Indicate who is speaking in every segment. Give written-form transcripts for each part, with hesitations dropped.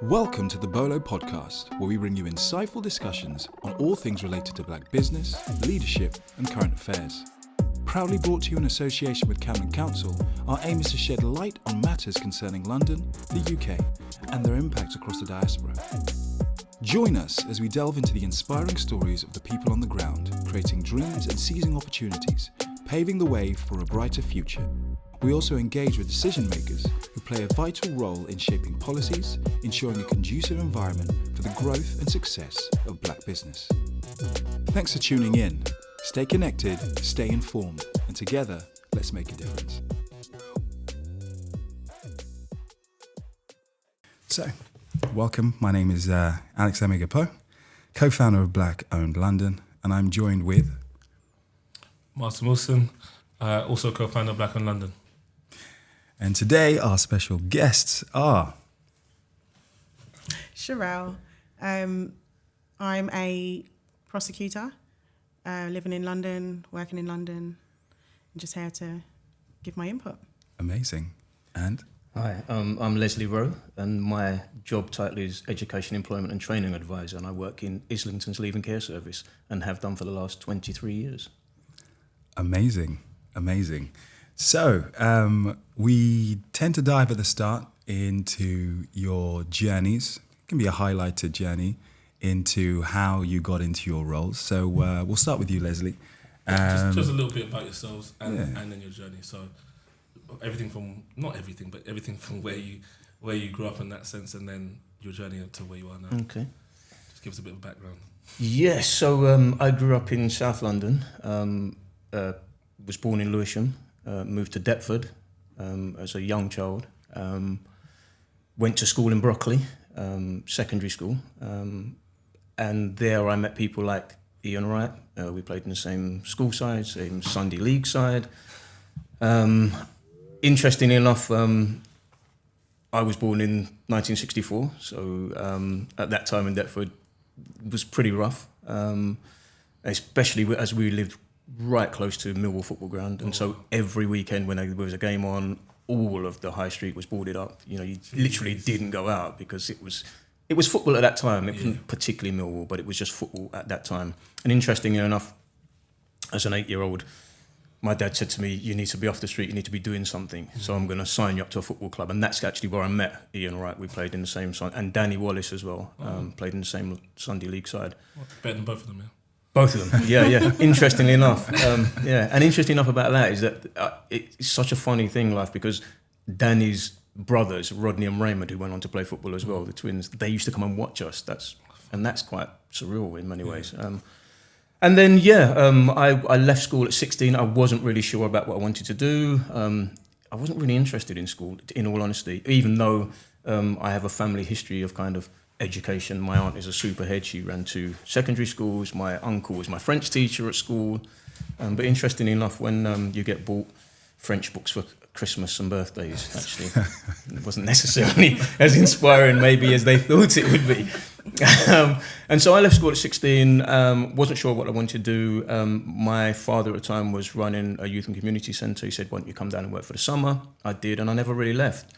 Speaker 1: Welcome to the BOLO Podcast, where we bring you insightful discussions on all things related to Black business, leadership and current affairs. Proudly brought to you in association with Camden Council, our aim is to shed light on matters concerning London, the UK and their impact across the diaspora. Join us as we delve into the inspiring stories of the people on the ground, creating dreams and seizing opportunities, paving the way for a brighter future. We also engage with decision makers who play a vital role in shaping policies, ensuring a conducive environment for the growth and success of Black business. Thanks for tuning in. Stay connected, stay informed, and together, let's make a difference. So, welcome. My name is Alex Emigapo, co-founder of Black Owned London, and I'm joined with
Speaker 2: Martin Wilson, also co-founder of Black Owned London.
Speaker 1: And today our special guests are
Speaker 3: Cherelle. I'm a prosecutor, living in London, working in London, and just here to give my input.
Speaker 1: Amazing. And
Speaker 4: Hi, I'm Leslie Rowe, and my job title is Education, Employment and Training Advisor, and I work in Islington's Leave and Care Service and have done for the last 23 years.
Speaker 1: Amazing. So, we tend to dive at the start into your journeys. It can be a highlighted journey into how you got into your roles. So we'll start with you, Leslie.
Speaker 2: Just a little bit about yourselves and then your journey. So everything from where you grew up in that sense, and then your journey up to where you are now.
Speaker 4: Okay.
Speaker 2: Just give us a bit of background.
Speaker 4: Yes, so I grew up in South London, was born in Lewisham, moved to Deptford as a young child, went to school in Brockley, secondary school, and there I met people like Ian Wright. We played in the same school side, same Sunday league side. Interestingly enough, I was born in 1964, so at that time in Deptford it was pretty rough, especially as we lived right close to Millwall football ground, and so every weekend when there was a game on, all of the high street was boarded up. You know, you literally didn't go out because it was football at that time. It wasn't particularly Millwall, but it was just football at that time. And interestingly enough, as an 8-year-old, my dad said to me, "You need to be off the street. You need to be doing something. So I'm going to sign you up to a football club." And that's actually where I met Ian Wright. We played in the same side, and Danny Wallace as well. Played in the same Sunday league side.
Speaker 2: Better than both of them, yeah.
Speaker 4: Both of them, yeah. Interestingly enough, and interesting enough about that is that it's such a funny thing, life, because Danny's brothers, Rodney and Raymond, who went on to play football as well, the twins, they used to come and watch us. That's quite surreal in many ways. And then, I left school at 16. I wasn't really sure about what I wanted to do. I wasn't really interested in school, in all honesty, even though I have a family history of kind of education. My aunt is a superhead. She ran 2 secondary schools. My uncle was my French teacher at school. But interestingly enough, when you get bought French books for Christmas and birthdays, actually, it wasn't necessarily as inspiring maybe as they thought it would be. And so I left school at 16, wasn't sure what I wanted to do. My father at the time was running a youth and community centre. He said, "Why don't you come down and work for the summer?" I did, and I never really left.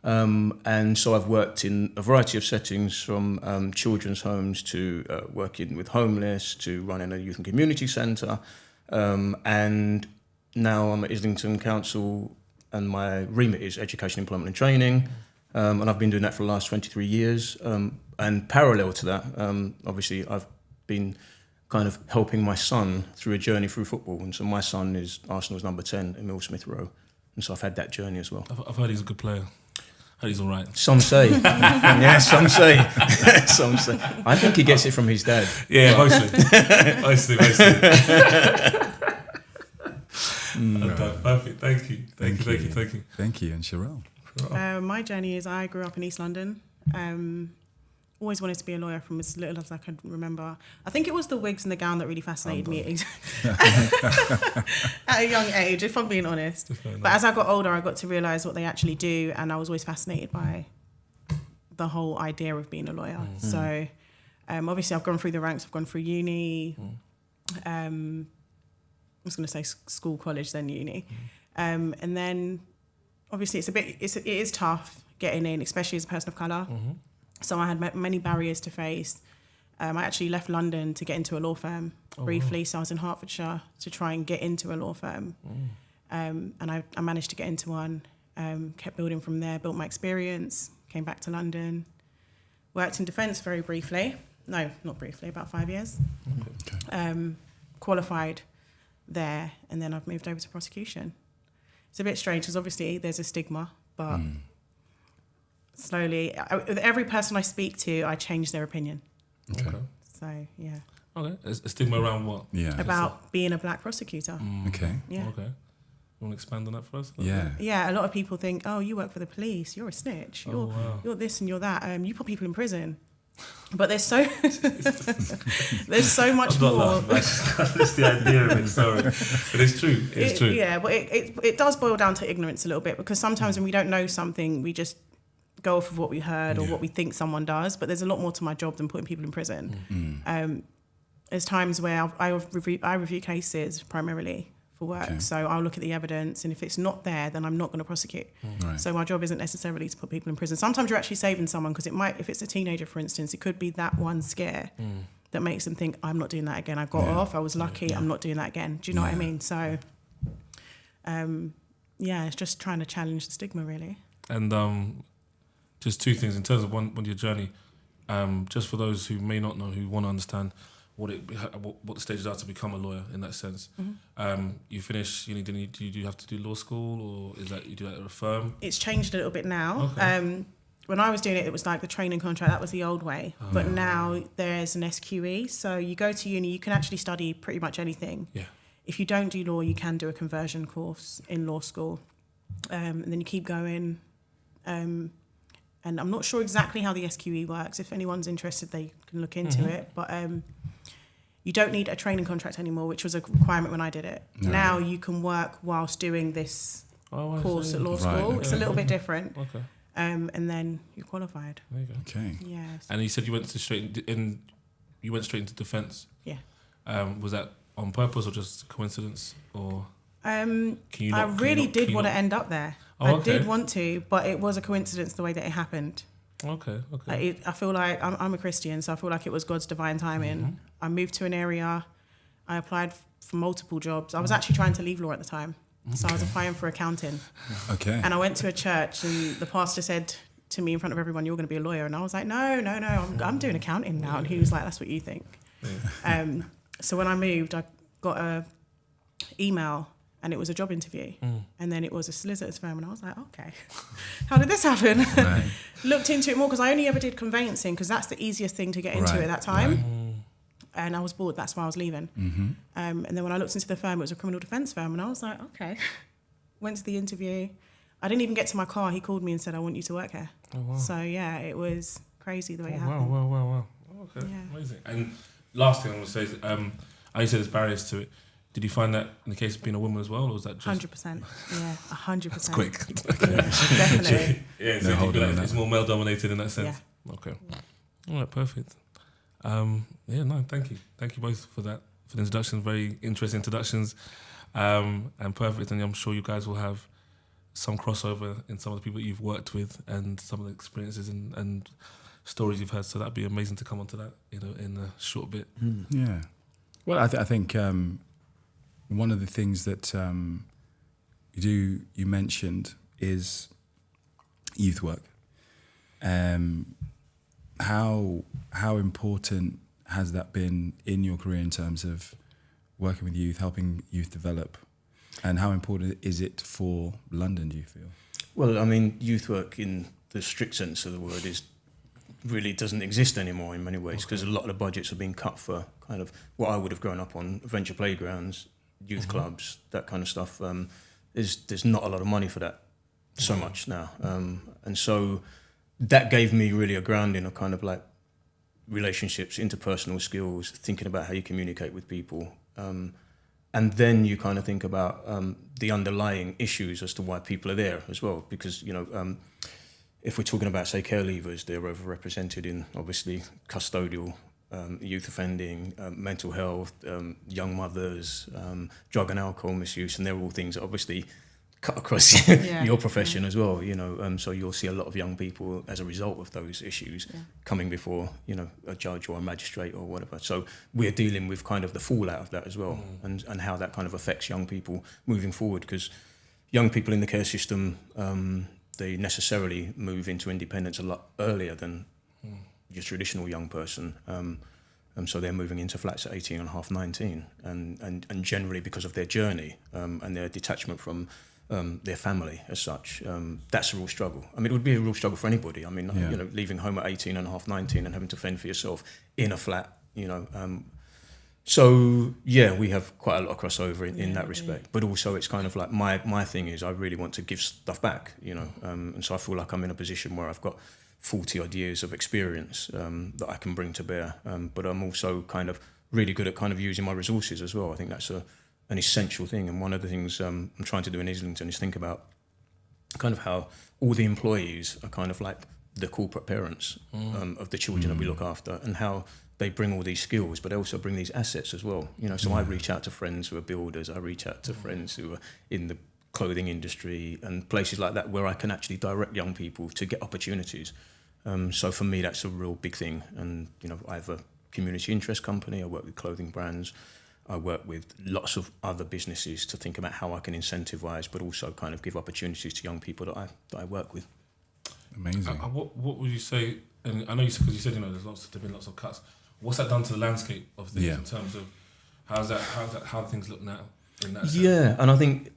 Speaker 4: And so I've worked in a variety of settings, from children's homes to working with homeless to running a youth and community centre. And now I'm at Islington Council, and my remit is education, employment and training. And I've been doing that for the last 23 years. And parallel to that, obviously, I've been kind of helping my son through a journey through football. And so my son is Arsenal's number 10, Emil Smith-Rowe. And so I've had that journey as well.
Speaker 2: I've heard he's a good player. I heard he's all right.
Speaker 4: Some say. Yeah, some say. Some say. I think he gets it from his dad.
Speaker 2: Yeah, mostly. Perfect. Thank you.
Speaker 1: Thank you. And Cherelle?
Speaker 3: My journey is I grew up in East London. Always wanted to be a lawyer from as little as I could remember. I think it was the wigs and the gown that really fascinated me at a young age, if I'm being honest. But as I got older, I got to realise what they actually do, and I was always fascinated by the whole idea of being a lawyer. So obviously I've gone through the ranks, I've gone through uni, I was going to say school, college, then uni. And then obviously it is tough getting in, especially as a person of colour. So I had many barriers to face. I actually left London to get into a law firm briefly. Wow. So I was in Hertfordshire to try and get into a law firm. And I managed to get into one, kept building from there, built my experience, came back to London, worked in defence very briefly. No, not briefly, about 5 years. Okay. Qualified there, and then I've moved over to prosecution. It's a bit strange because obviously there's a stigma, but slowly, with every person I speak to, I change their opinion.
Speaker 2: Okay.
Speaker 3: So, yeah.
Speaker 2: Okay. A stigma around what?
Speaker 1: Yeah.
Speaker 3: About being a black prosecutor.
Speaker 1: Okay.
Speaker 3: Yeah.
Speaker 2: Okay. You want to expand on that for us?
Speaker 1: Yeah.
Speaker 3: Yeah, a lot of people think, oh, you work for the police, you're a snitch, you're this and you're that, you put people in prison. But there's so much more.
Speaker 2: That's the idea of it, sorry. But it's true. It's true.
Speaker 3: Yeah, but it does boil down to ignorance a little bit, because sometimes when we don't know something, we just go off of what we heard or what we think someone does. But there's a lot more to my job than putting people in prison. There's times where I review cases primarily for work. Okay. So I'll look at the evidence, and if it's not there, then I'm not going to prosecute. Right. So my job isn't necessarily to put people in prison. Sometimes you're actually saving someone, because it might, if it's a teenager, for instance, it could be that one scare that makes them think, I'm not doing that again. I got off, I was lucky, I'm not doing that again. Do you know what I mean? So, it's just trying to challenge the stigma, really.
Speaker 2: And just two things in terms of one your journey, just for those who may not know, who want to understand what the stages are to become a lawyer in that sense. You finish uni, do you have to do law school, or is that you do that at a firm?
Speaker 3: It's changed a little bit now. Okay. When I was doing it, it was like the training contract, that was the old way. But now there's an SQE, so you go to uni, you can actually study pretty much anything. Yeah. If you don't do law, you can do a conversion course in law school. And then you keep going. And I'm not sure exactly how the SQE works. If anyone's interested, they can look into it. But you don't need a training contract anymore, which was a requirement when I did it. No. Now you can work whilst doing this course at law school. Right, okay. It's a little bit different. Okay. And then you're qualified.
Speaker 2: There you go.
Speaker 1: Okay.
Speaker 3: Yes.
Speaker 2: And you said you went straight into defence.
Speaker 3: Yeah.
Speaker 2: Was that on purpose or just coincidence, or?
Speaker 3: I really did want to end up there. I did want to, but it was a coincidence the way that it happened.
Speaker 2: Okay.
Speaker 3: I feel like I'm a Christian, so I feel like it was God's divine timing. I moved to an area. I applied for multiple jobs. I was actually trying to leave law at the time, so I was applying for accounting. Okay. And I went to a church, and the pastor said to me in front of everyone, "You're going to be a lawyer," and I was like, "No, I'm doing accounting now." And he was like, "That's what you think." Yeah. So when I moved, I got a email. And it was a job interview. And then it was a solicitor's firm. And I was like, okay, how did this happen? Right. Looked into it more, because I only ever did conveyancing, because that's the easiest thing to get into at that time. Right. And I was bored. That's why I was leaving. And then when I looked into the firm, it was a criminal defence firm. And I was like, okay. Went to the interview. I didn't even get to my car. He called me and said, I want you to work here. Oh, wow. So, yeah, it was crazy the way it happened.
Speaker 2: Wow. Okay, amazing. And last thing I want to say is, I said there's barriers to it. Did you find that in the case of being a woman as well, or was that just
Speaker 3: 100%? Yeah, 100%.
Speaker 2: It's quick.
Speaker 3: Yeah, definitely.
Speaker 2: Yeah, so it's more male dominated in that sense. Yeah. Okay. All right, perfect. Thank you both for that, for the introduction. Very interesting introductions, and perfect. And I'm sure you guys will have some crossover in some of the people you've worked with and some of the experiences and stories you've had. So that'd be amazing to come onto that, in a short bit.
Speaker 1: Yeah. Well, I think. One of the things that you mentioned is youth work. How important has that been in your career in terms of working with youth, helping youth develop, and how important is it for London, do you feel?
Speaker 4: Well, I mean, youth work in the strict sense of the word really doesn't exist anymore in many ways, because a lot of the budgets are being cut for kind of what I would have grown up on, venture playgrounds, youth clubs, that kind of stuff. There's not a lot of money for that so much now. And so that gave me really a grounding of kind of like relationships, interpersonal skills, thinking about how you communicate with people. And then you kind of think about the underlying issues as to why people are there as well. Because, if we're talking about, say, care leavers, they're overrepresented in, obviously, custodial, youth offending, mental health, young mothers, drug and alcohol misuse, and they're all things that obviously cut across your profession as well, you know. So you'll see a lot of young people as a result of those issues coming before, you know, a judge or a magistrate or whatever. So we're dealing with kind of the fallout of that as well, and how that kind of affects young people moving forward, because young people in the care system, they necessarily move into independence a lot earlier than your traditional young person. So they're moving into flats at 18 and a half, 19, and generally because of their journey and their detachment from their family as such, that's a real struggle. I mean, it would be a real struggle for anybody. I mean, you know, leaving home at 18 and a half, 19 and having to fend for yourself in a flat, you know. So, yeah, we have quite a lot of crossover in that respect. But also it's kind of like my thing is I really want to give stuff back, you know. And so I feel like I'm in a position where I've got 40 odd years of experience that I can bring to bear. But I'm also kind of really good at kind of using my resources as well. I think that's an essential thing. And one of the things I'm trying to do in Islington is think about kind of how all the employees are kind of like the corporate parents of the children that we look after, and how they bring all these skills, but they also bring these assets as well. You know, so I reach out to friends who are builders, I reach out to friends who are in the clothing industry and places like that where I can actually direct young people to get opportunities. So for me, that's a real big thing. And, you know, I have a community interest company, I work with clothing brands, I work with lots of other businesses to think about how I can incentivise, but also kind of give opportunities to young people that I work with.
Speaker 2: Amazing. What would you say? And I know there's been lots of cuts. What's that done to the landscape of things in terms of how things look now in that sense? Yeah,
Speaker 4: and I think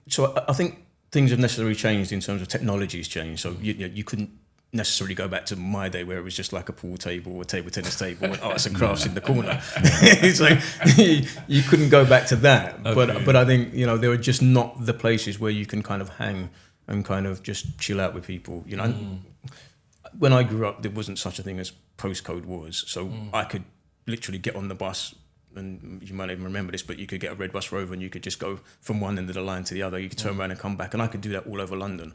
Speaker 4: things have necessarily changed in terms of technology's changed. So you couldn't necessarily go back to my day where it was just like a pool table or table tennis table and arts and crafts in the corner. So you couldn't go back to that. Okay. But I think, you know, there are just not the places where you can kind of hang and kind of just chill out with people. You know, when I grew up, there wasn't such a thing as postcode was. So I could literally get on the bus, and you might even remember this, but you could get a red bus Rover and you could just go from one end of the line to the other. You could turn around and come back, and I could do that all over London.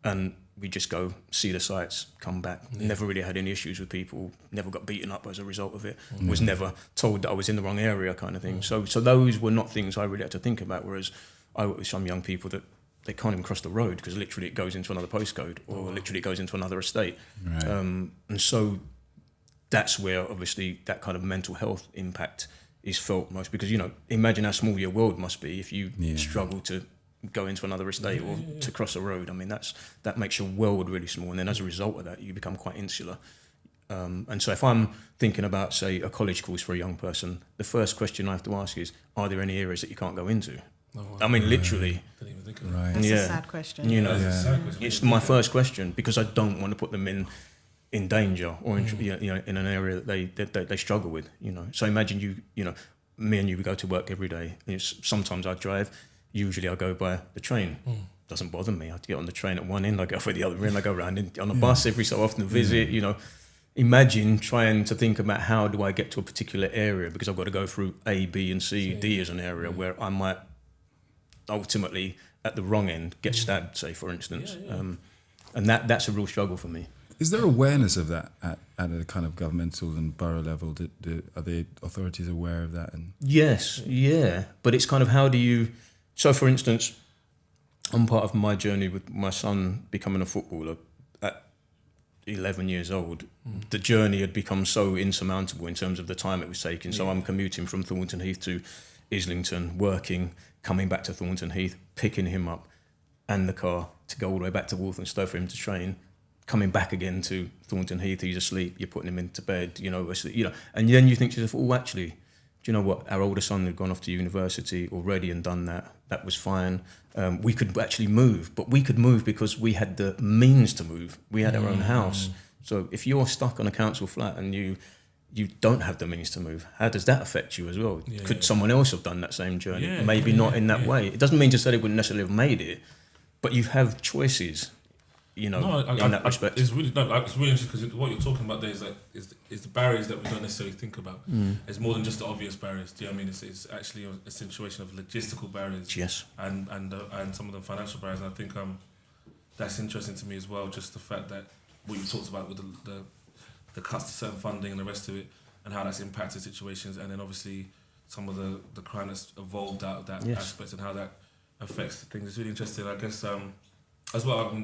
Speaker 4: And we just go see the sights, come back. Never really had any issues with people, never got beaten up as a result of it, was never told that I was in the wrong area kind of thing. So those were not things I really had to think about, whereas I work with some young people that they can't even cross the road because literally it goes into another postcode or literally it goes into another estate. Right. And so that's where obviously that kind of mental health impact is felt most, because, you know, imagine how small your world must be if you struggle to go into another estate or to cross a road. I mean, that makes your world really small, and then as a result of that you become quite insular. And so if I'm thinking about, say, a college course for a young person, the first question I have to ask is, are there any areas that you can't go into? I mean, literally.
Speaker 2: Didn't even think of that.
Speaker 3: Right. That's a sad question.
Speaker 4: You know, it's my first question, because I don't want to put them in danger or in an area that they struggle with. You know, so imagine you know, me and you, we go to work every day. Sometimes I drive. Usually I go by the train. Doesn't bother me. I get on the train at one end, I go for the other end, I go around on a bus every so often, visit. You know, imagine trying to think about how do I get to a particular area, because I've got to go through A, B, and C, D as an area where I might ultimately at the wrong end get stabbed, say, for instance. And that's a real struggle for me.
Speaker 1: Is there awareness of that at a kind of governmental and borough level? Are the authorities aware of that? And
Speaker 4: yes, but it's kind of how do you... So, for instance, I'm part of my journey with my son becoming a footballer at 11 years old. The journey had become so insurmountable in terms of the time it was taking. So I'm commuting from Thornton Heath to Islington, working, coming back to Thornton Heath, picking him up and the car to go all the way back to Walthamstow for him to train, coming back again to Thornton Heath, he's asleep, you're putting him into bed, you know, and then you think to yourself, oh, actually, do you know what? Our older son had gone off to university already and done that. That was fine. We could actually move, but we could move because we had the means to move. We had our own house. So if you're stuck on a council flat and you don't have the means to move, how does that affect you as well? Could someone else have done that same journey? Maybe not in that way. It doesn't mean to say they wouldn't necessarily have made it, but you have choices. You know, in that respect.
Speaker 2: It's really interesting, because what you're talking about there is the barriers that we don't necessarily think about. It's more than just the obvious barriers. Do you know what I mean? It's actually a situation of logistical barriers.
Speaker 4: Yes.
Speaker 2: And some of the financial barriers. And I think that's interesting to me as well. Just the fact that what you talked about with the cuts to certain funding and the rest of it, and how that's impacted situations, and then obviously some of the crime that's evolved out of that aspect, and how that affects things. It's really interesting. I guess as well.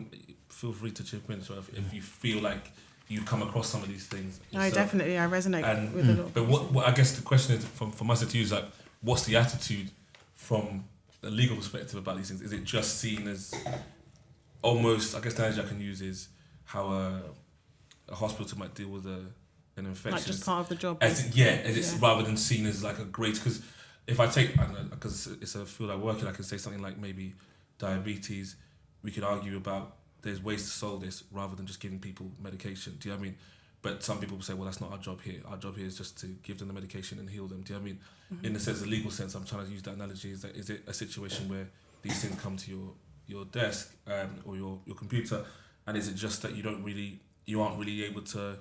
Speaker 2: Feel free to chip in. So if you feel like you come across some of these things,
Speaker 3: no, definitely, I resonate with a lot.
Speaker 2: But what I guess the question is from us to you is like, what's the attitude from a legal perspective about these things? Is it just seen as almost? I guess the analogy I can use is how a hospital might deal with an infection.
Speaker 3: Like just part of the job.
Speaker 2: It's rather than seen as like a great, because if I take, because it's a field I work in, I can say something like maybe diabetes. We could argue about there's ways to solve this rather than just giving people medication. Do you know what I mean? But some people will say, well, that's not our job here. Our job here is just to give them the medication and heal them. Do you know what I mean? Mm-hmm. In the sense, the legal sense, I'm trying to use that analogy. Is it a situation where these things come to your desk or your computer, and is it just that you aren't really able to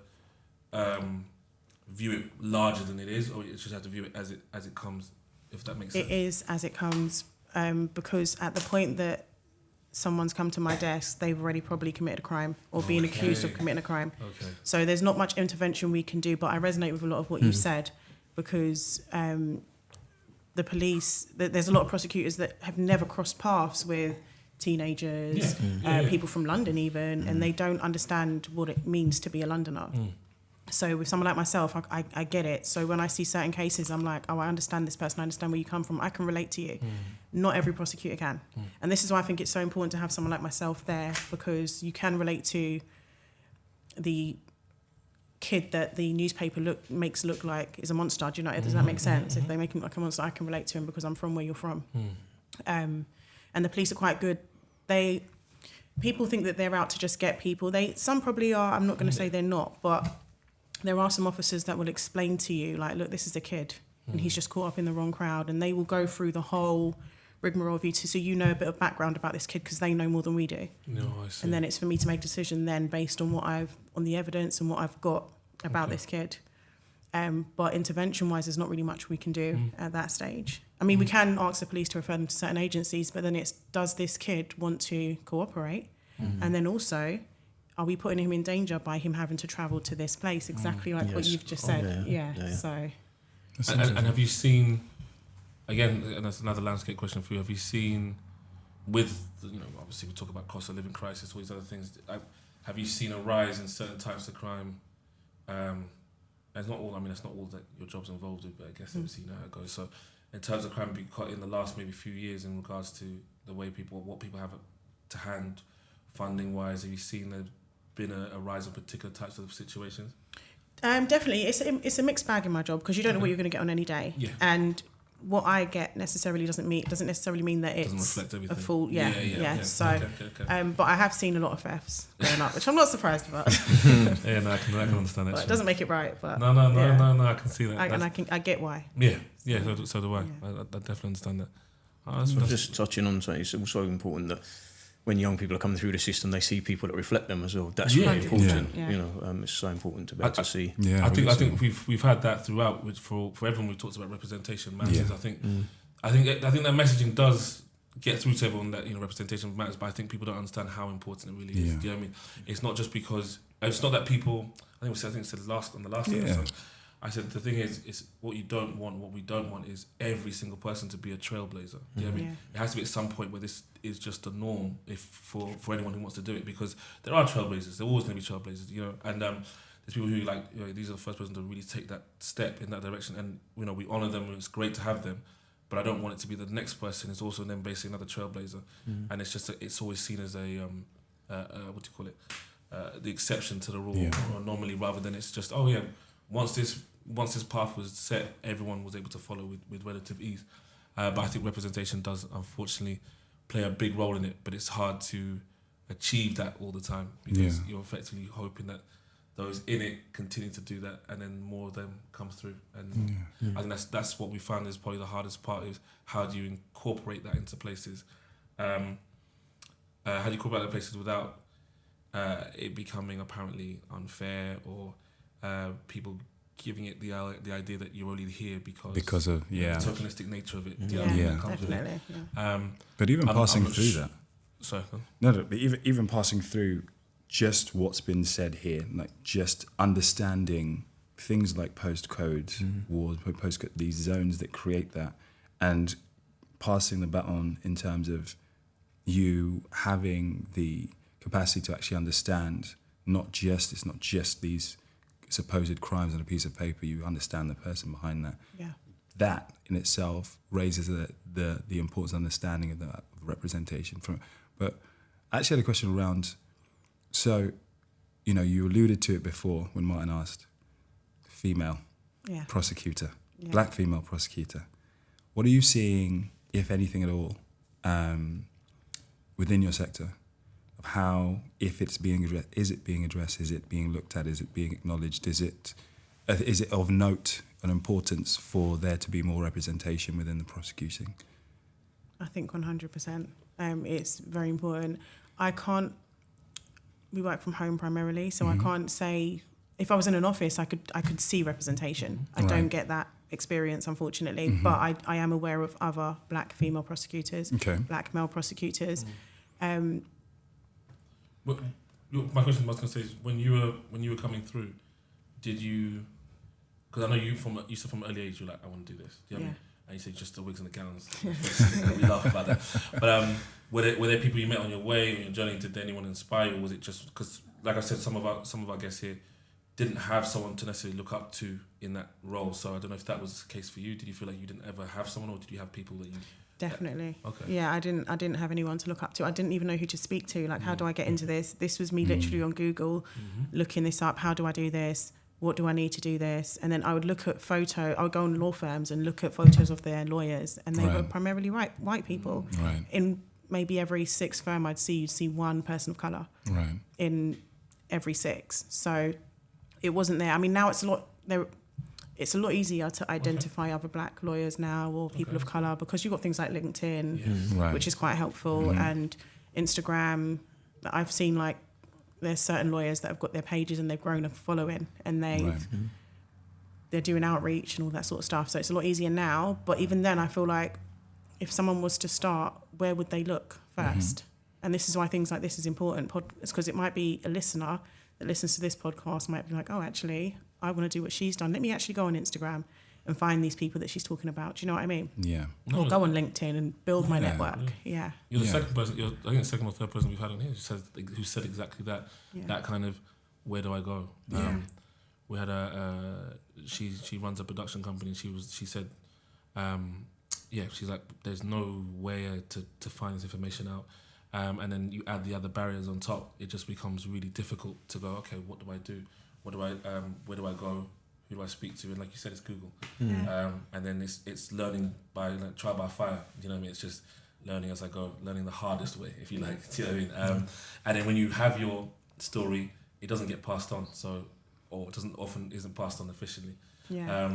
Speaker 2: view it larger than it is, or you just have to view it as it comes, if that makes sense? It
Speaker 3: is as it comes, because at the point that someone's come to my desk, they've already probably committed a crime or been accused of committing a crime. Okay. So there's not much intervention we can do, but I resonate with a lot of what you said, because the police, there's a lot of prosecutors that have never crossed paths with teenagers, people from London even, and they don't understand what it means to be a Londoner. So with someone like myself, I get it. So when I see certain cases, I'm like, oh, I understand this person, I understand where you come from, I can relate to you. Not every prosecutor can. And this is why I think it's so important to have someone like myself there, because you can relate to the kid that the newspaper makes look like is a monster. Do you know, does that make sense? If they make him like a monster, I can relate to him because I'm from where you're from. And the police are quite good. People think that they're out to just get people. Some probably are, I'm not going to say they're not, but there are some officers that will explain to you, like, look, this is a kid and he's just caught up in the wrong crowd, and they will go through the whole rigmarole of you so you know a bit of background about this kid, because they know more than we do.
Speaker 2: No, I see.
Speaker 3: And then it's for me to make a decision then based on on the evidence and what I've got about this kid. But intervention-wise, there's not really much we can do at that stage. I mean, we can ask the police to refer them to certain agencies, but then it's, does this kid want to cooperate? And then also, are we putting him in danger by him having to travel to this place? Exactly like what you've just said. So.
Speaker 2: And have you seen, again, and that's another landscape question for you, have you seen with, obviously we talk about cost of living crisis, all these other things, have you seen a rise in certain types of crime? It's not all that your job's involved with, but I guess we've seen how it goes. So in terms of crime in the last maybe few years in regards to the way what people have to hand funding wise, have you seen there been a rise in particular types of situations?
Speaker 3: Definitely. It's a mixed bag in my job, because you don't know what you're going to get on any day. Yeah. And what I get necessarily doesn't necessarily mean that it's a full So but I have seen a lot of thefts going up, which I'm not surprised about.
Speaker 2: I can understand that.
Speaker 3: But it doesn't make it right, but
Speaker 2: no, I can see that.
Speaker 3: I get why.
Speaker 2: So do I. I definitely understand that.
Speaker 4: Just touching on something, it's also important that when young people are coming through the system, they see people that reflect them as well. That's really important. It's so important to be able to see.
Speaker 2: I think we've had that throughout. Which for everyone, we've talked about representation matters. I think that messaging does get through to everyone that representation matters. But I think people don't understand how important it really is. Do you know what I mean? It's not just because it's not that people. I think it's the last episode. I said the thing is what we don't want is every single person to be a trailblazer. Do you know what I mean? It has to be at some point where this is just the norm for anyone who wants to do it, because there are trailblazers. There are always going to be trailblazers, and there's people who these are the first person to really take that step in that direction, and we honour them, and it's great to have them, but I don't want it to be the next person is also then basically another trailblazer, and it's just it's always seen as a what do you call it, the exception to the rule or anomaly, rather than it's just once this path was set, everyone was able to follow with relative ease. But I think representation does, unfortunately, play a big role in it, but it's hard to achieve that all the time, because you're effectively hoping that those in it continue to do that, and then more of them come through. And I think that's what we found is probably the hardest part, is how do you incorporate that into places? How do you incorporate that places without it becoming apparently unfair, or people giving it the idea that you're only here because of the tokenistic nature of it.
Speaker 3: Definitely.
Speaker 1: But even passing through that.
Speaker 2: Sorry.
Speaker 1: But even passing through just what's been said here, like just understanding things like postcodes, wars, these zones that create that, and passing the baton in terms of you having the capacity to actually understand it's not just these supposed crimes on a piece of paper. You understand the person behind that.
Speaker 3: Yeah.
Speaker 1: That in itself raises the importance of understanding of the representation from. But I actually had a question around. So, you alluded to it before when Martin asked. Female prosecutor, black female prosecutor. What are you seeing, if anything at all, within your sector, of how, if it's being addressed, is it being addressed, is it being looked at, is it being acknowledged, is it of note and importance for there to be more representation within the prosecuting?
Speaker 3: I think 100%. It's very important. We work from home primarily, so I can't say, if I was in an office, I could see representation. I don't get that experience, unfortunately, but I am aware of other black female prosecutors, black male prosecutors.
Speaker 2: My question I was going to say is, when you were coming through, did you, because I know you said from an early age, you're like, I want to do this. Do you know what I mean? And you said just the wigs and the gowns. We laugh about that. But were there people you met on your way, on your journey? Did anyone inspire you, or was it just, because like I said, some of our guests here didn't have someone to necessarily look up to in that role. So I don't know if that was the case for you. Did you feel like you didn't ever have someone, or did you have people that you...
Speaker 3: Definitely.
Speaker 2: Okay.
Speaker 3: Yeah, I didn't have anyone to look up to. I didn't even know who to speak to. Like, how do I get into this? This was me literally on Google, looking this up. How do I do this? What do I need to do this? And then I would look at I would go on law firms and look at photos of their lawyers, and they were primarily white people.
Speaker 1: Right.
Speaker 3: In maybe every 6 firm you'd see one person of colour.
Speaker 1: Right.
Speaker 3: In every 6. So it wasn't there. I mean, now it's a lot easier to identify other black lawyers now, or people of colour, because you've got things like LinkedIn, which is quite helpful, and Instagram. I've seen, like, there's certain lawyers that have got their pages and they've grown a following, and they're doing outreach and all that sort of stuff. So it's a lot easier now. But even then, I feel like if someone was to start, where would they look first? And this is why things like this is important. It's because it might be a listener that listens to this podcast might be like, oh, actually, I want to do what she's done. Let me actually go on Instagram and find these people that she's talking about. Do you know what I mean? Yeah. Or go on LinkedIn and build my network. Yeah.
Speaker 2: You're the second person. I think the second or third person we've had on here who said exactly that. Yeah. That kind of, where do I go? We had she runs a production company. She said, she's like, there's no way to find this information out. And then you add the other barriers on top, it just becomes really difficult to go, okay, what do I do? Where do I go? Who do I speak to? And like you said, it's Google. And then it's learning by trial by fire. You know what I mean? It's just learning as I go, learning the hardest way, if you like. Do you know what I mean? And then when you have your story, it doesn't get passed on. Or it isn't passed on officially.
Speaker 3: Yeah.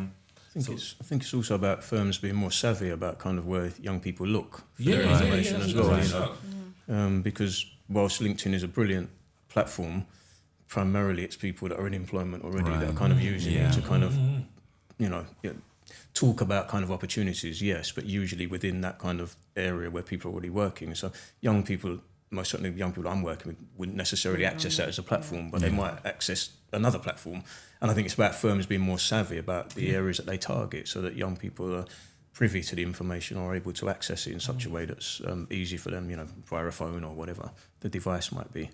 Speaker 4: I think it's also about firms being more savvy about kind of where young people look for their information as well. Because whilst LinkedIn is a brilliant platform, primarily it's people that are in employment already that are kind of using it to kind of, talk about kind of opportunities, yes, but usually within that kind of area where people are already working. So young people, most certainly young people I'm working with, wouldn't necessarily access that as a platform, but they might access another platform. And I think it's about firms being more savvy about the areas that they target, so that young people are privy to the information or able to access it in such a way that's easy for them, via a phone or whatever the device might be.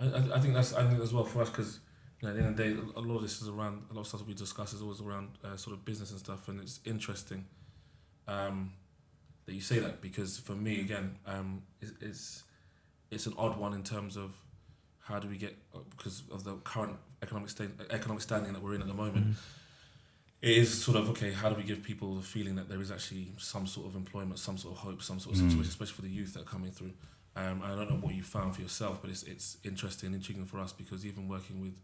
Speaker 2: I think that's as well for us, because at the end of the day, a lot of stuff we discuss is always around sort of business and stuff, and it's interesting that you say that, because for me, again, it's an odd one in terms of how do we get, because of the current economic standing that we're in at the moment. It is sort of, okay, how do we give people the feeling that there is actually some sort of employment, some sort of hope, some sort of situation, especially for the youth that are coming through. I don't know what you found for yourself, but it's interesting and intriguing for us, because even working with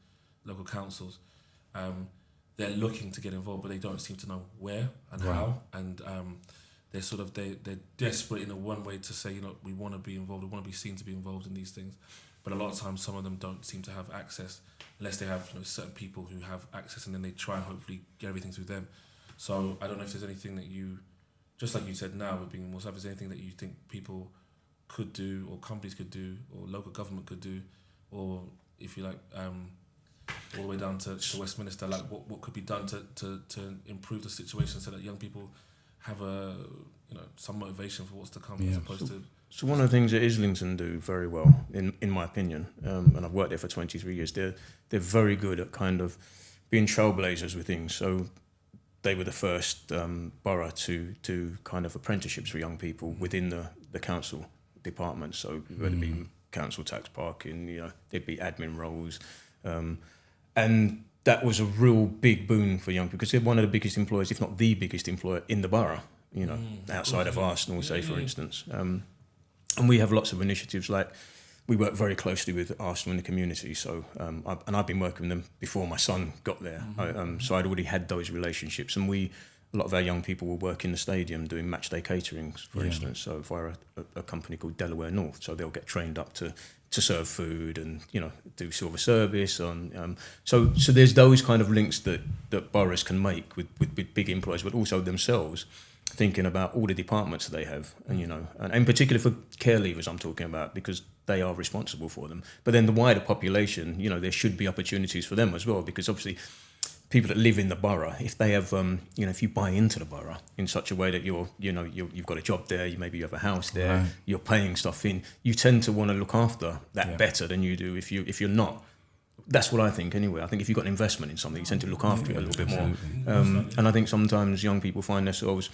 Speaker 2: local councils, they're looking to get involved, but they don't seem to know where and how. And they're desperate in a one way to say, we want to be involved, we want to be seen to be involved in these things. But a lot of times, some of them don't seem to have access, unless they have certain people who have access, and then they try and hopefully get everything through them. So I don't know if there's anything that you, just like you said now, with being more savvy, is there anything that you think people could do, or companies could do, or local government could do, or if you like, all the way down to Westminster, like what could be done to improve the situation so that young people have some motivation for what's to come,
Speaker 1: Yeah.
Speaker 2: as opposed to.
Speaker 4: So one of the things that Islington do very well, in my opinion, and I've worked there for 23 years, they're very good at kind of being trailblazers with things. So they were the first borough to do kind of apprenticeships for young people within the council department. So whether it be council tax parking, there'd be admin roles, and that was a real big boon for young people because they're one of the biggest employers, if not the biggest employer in the borough. Outside of Arsenal, say for instance. And we have lots of initiatives, like we work very closely with Arsenal in the community. So, I've been working with them before my son got there. So I'd already had those relationships. And a lot of our young people will work in the stadium doing match day caterings, for instance. So via a company called Delaware North. So they'll get trained up to serve food and, do silver service. So there's those kind of links that boroughs can make with big employers, but also themselves, thinking about all the departments that they have, and in particular for care leavers I'm talking about, because they are responsible for them. But then the wider population, there should be opportunities for them as well, because obviously people that live in the borough, if they have, if you buy into the borough in such a way that you've got a job there, maybe you have a house there, right, you're paying stuff in, you tend to want to look after that better than you do if you're not. That's what I think anyway. I think if you've got an investment in something, you tend to look after it a little bit more. And I think sometimes young people find themselves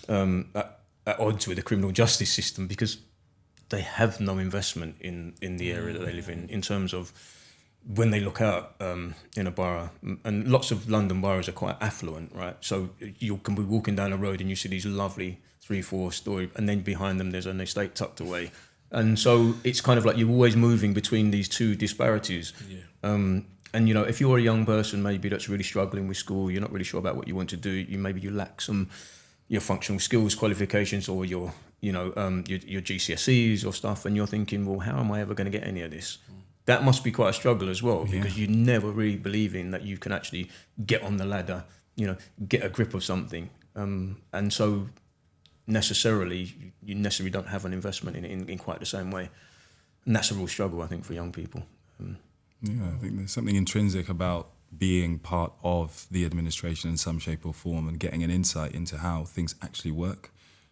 Speaker 4: at odds with the criminal justice system because they have no investment in the area that they live in terms of when they look out in a borough. And lots of London boroughs are quite affluent, right? So you can be walking down a road and you see these lovely 3-4 story, and then behind them there's an estate tucked away. And so it's kind of like you're always moving between these two disparities. And if you're a young person maybe that's really struggling with school, you're not really sure about what you want to do, you lack some your functional skills qualifications or your GCSEs or stuff, and you're thinking, well, how am I ever going to get any of this? That must be quite a struggle as well, because you never really believe in that you can actually get on the ladder, get a grip of something, and so necessarily you don't have an investment in quite the same way, and that's a real struggle, I think, for young people.
Speaker 1: I think there's something intrinsic about being part of the administration in some shape or form and getting an insight into how things actually work,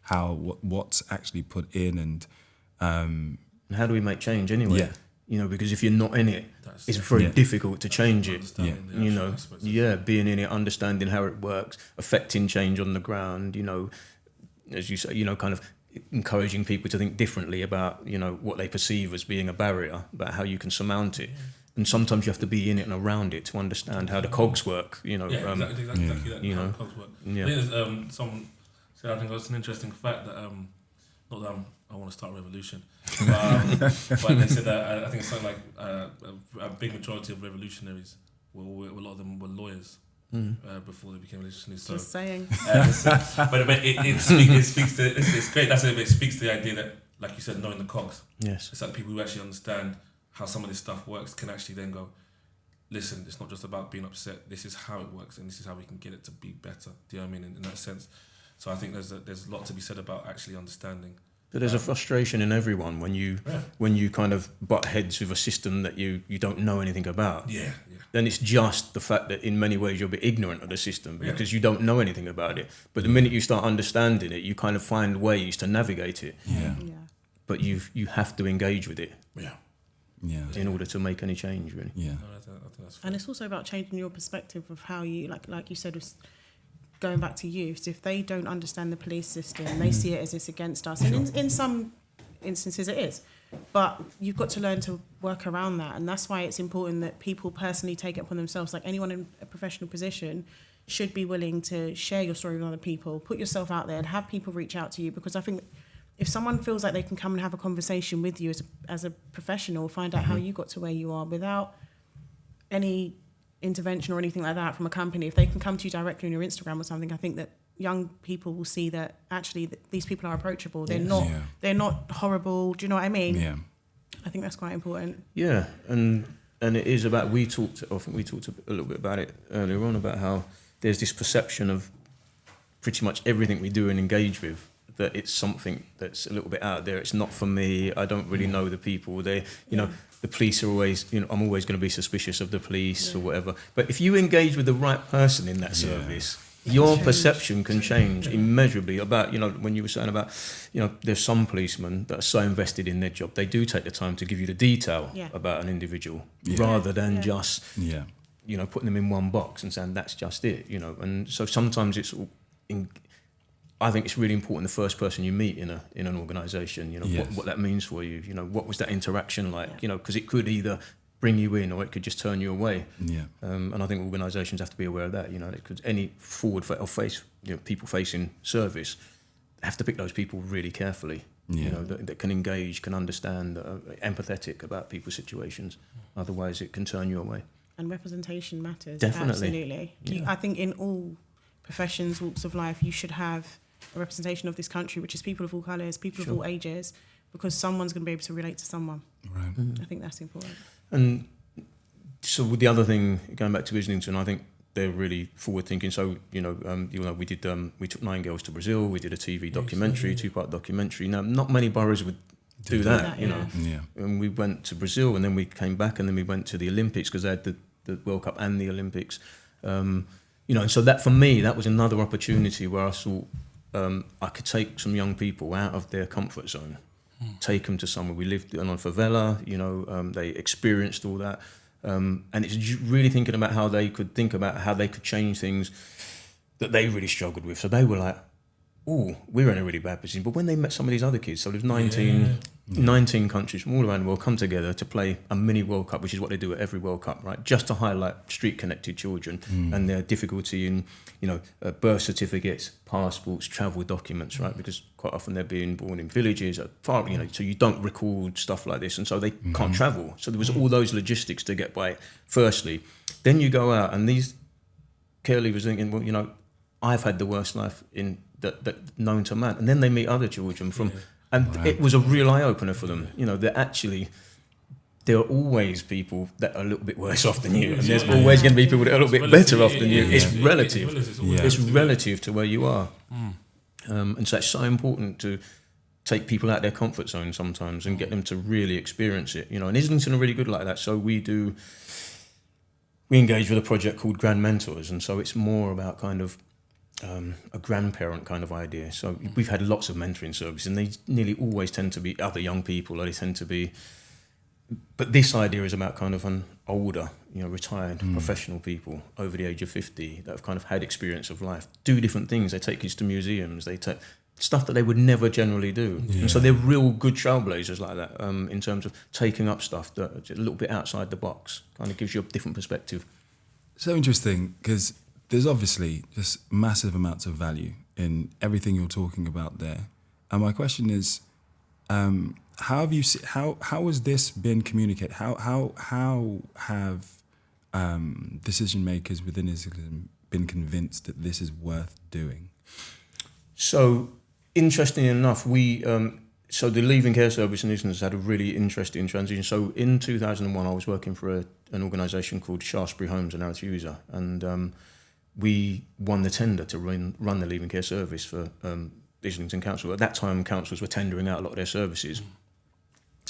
Speaker 1: what's actually put in, and
Speaker 4: how do we make change anyway? Because if you're not in it, it's very difficult to change it. Being in it, understanding how it works, affecting change on the ground, as you say, kind of encouraging people to think differently about, what they perceive as being a barrier, about how you can surmount it. And sometimes you have to be in it and around it to understand how the cogs work, Exactly that, how the cogs work.
Speaker 2: I think there's someone said, I think that's an interesting fact that, not that I want to start a revolution, but they said that I think it's something like a big majority of revolutionaries, a lot of them were lawyers before they became revolutionaries. So,
Speaker 3: just saying.
Speaker 2: But it speaks to, it's great, it speaks to the idea that, like you said, knowing the cogs.
Speaker 4: Yes.
Speaker 2: It's like people who actually understand how some of this stuff works can actually then go, listen, it's not just about being upset, this is how it works and this is how we can get it to be better. Do you know what I mean? In that sense. So I think there's a lot to be said about actually understanding. But
Speaker 4: there's a frustration in everyone when you kind of butt heads with a system that you don't know anything about.
Speaker 2: Yeah.
Speaker 4: Then it's just the fact that in many ways you'll be ignorant of the system because you don't know anything about it. But the minute you start understanding it, you kind of find ways to navigate it.
Speaker 3: Yeah.
Speaker 4: But you have to engage with it.
Speaker 1: Yeah.
Speaker 4: In order to make any change, really.
Speaker 1: Yeah.
Speaker 2: No, I think that's fair.
Speaker 3: And it's also about changing your perspective of how you, like you said, was going back to youth. If they don't understand the police system, they see it as it's against us. And in some instances it is. But you've got to learn to work around that. And that's why it's important that people personally take it upon themselves. Like anyone in a professional position should be willing to share your story with other people, put yourself out there and have people reach out to you. Because I think if someone feels like they can come and have a conversation with you as a professional, find out how you got to where you are without any intervention or anything like that from a company, if they can come to you directly on your Instagram or something, I think that young people will see that actually these people are approachable. They're not horrible. Do you know what I mean?
Speaker 1: Yeah.
Speaker 3: I think that's quite important.
Speaker 4: Yeah, and it is about, I think we talked a little bit about it earlier on, about how there's this perception of pretty much everything we do and engage with, that it's something that's a little bit out there. It's not for me. I don't really know the people. The police are always, I'm always going to be suspicious of the police or whatever. But if you engage with the right person in that service, Your perception can change immeasurably about, when you were saying about, there's some policemen that are so invested in their job, they do take the time to give you the detail about an individual rather than just, putting them in one box and saying that's just it, And so sometimes I think it's really important the first person you meet in an organisation, what that means for you, what was that interaction like, because it could either bring you in or it could just turn you away. And I think organisations have to be aware of that, because any people facing service have to pick those people really carefully, that can engage, can understand, empathetic about people's situations. Otherwise it can turn you away. And
Speaker 3: representation matters.
Speaker 4: Definitely.
Speaker 3: Absolutely. I think in all professions, walks of life, you should have a representation of this country, which is people of all colours, people of all ages, because someone's going to be able to relate to someone.
Speaker 1: Right.
Speaker 3: I think that's important.
Speaker 4: And so with the other thing, going back to Islington, I think they're really forward thinking. So, we took 9 girls to Brazil, we did a TV documentary, 2-part documentary. Now, not many boroughs would do that, And we went to Brazil and then we came back and then we went to the Olympics because they had the World Cup and the Olympics. And so that for me, that was another opportunity where I thought, I could take some young people out of their comfort zone, take them to somewhere. We lived on a favela, they experienced all that. And it's really thinking about how they could change things that they really struggled with. So they were like, oh, we're in a really bad position. But when they met some of these other kids, so there's 19 countries from all around the world come together to play a mini World Cup, which is what they do at every World Cup, right? Just to highlight street-connected children and their difficulty in, birth certificates, passports, travel documents, right? Because quite often they're being born in villages, far, so you don't record stuff like this, and so they can't travel. So there was all those logistics to get by. Firstly, then you go out, and these care leavers thinking, well, I've had the worst life in that known to man, and then they meet other children from. And it was a real eye-opener for them. There are always people that are a little bit worse off than you, and there's always going to be people that are a little bit better off than you. It's relative. It's relative to where you are. And so it's so important to take people out of their comfort zone sometimes and get them to really experience it. And Islington are really good like that. So we engage with a project called Grand Mentors, and so it's more about kind of a grandparent kind of idea. So we've had lots of mentoring services, and they nearly always tend to be other young people, or they tend to be. But this idea is about kind of an older, retired professional people over the age of 50 that have kind of had experience of life, do different things. They take kids to museums, they take stuff that they would never generally do. And so they're real good trailblazers like that, in terms of taking up stuff that's a little bit outside the box, kind of gives you a different perspective.
Speaker 1: So interesting, because there's obviously just massive amounts of value in everything you're talking about there. And my question is, how has this been communicated? How have decision makers within Islington been convinced that this is worth doing?
Speaker 4: So, interestingly enough, so the Leaving Care Service in Islington has had a really interesting transition. So in 2001, I was working for an organisation called Shaftesbury Homes and Arethusa, and we won the tender to run the Leaving Care Service for Islington Council. At that time, councils were tendering out a lot of their services.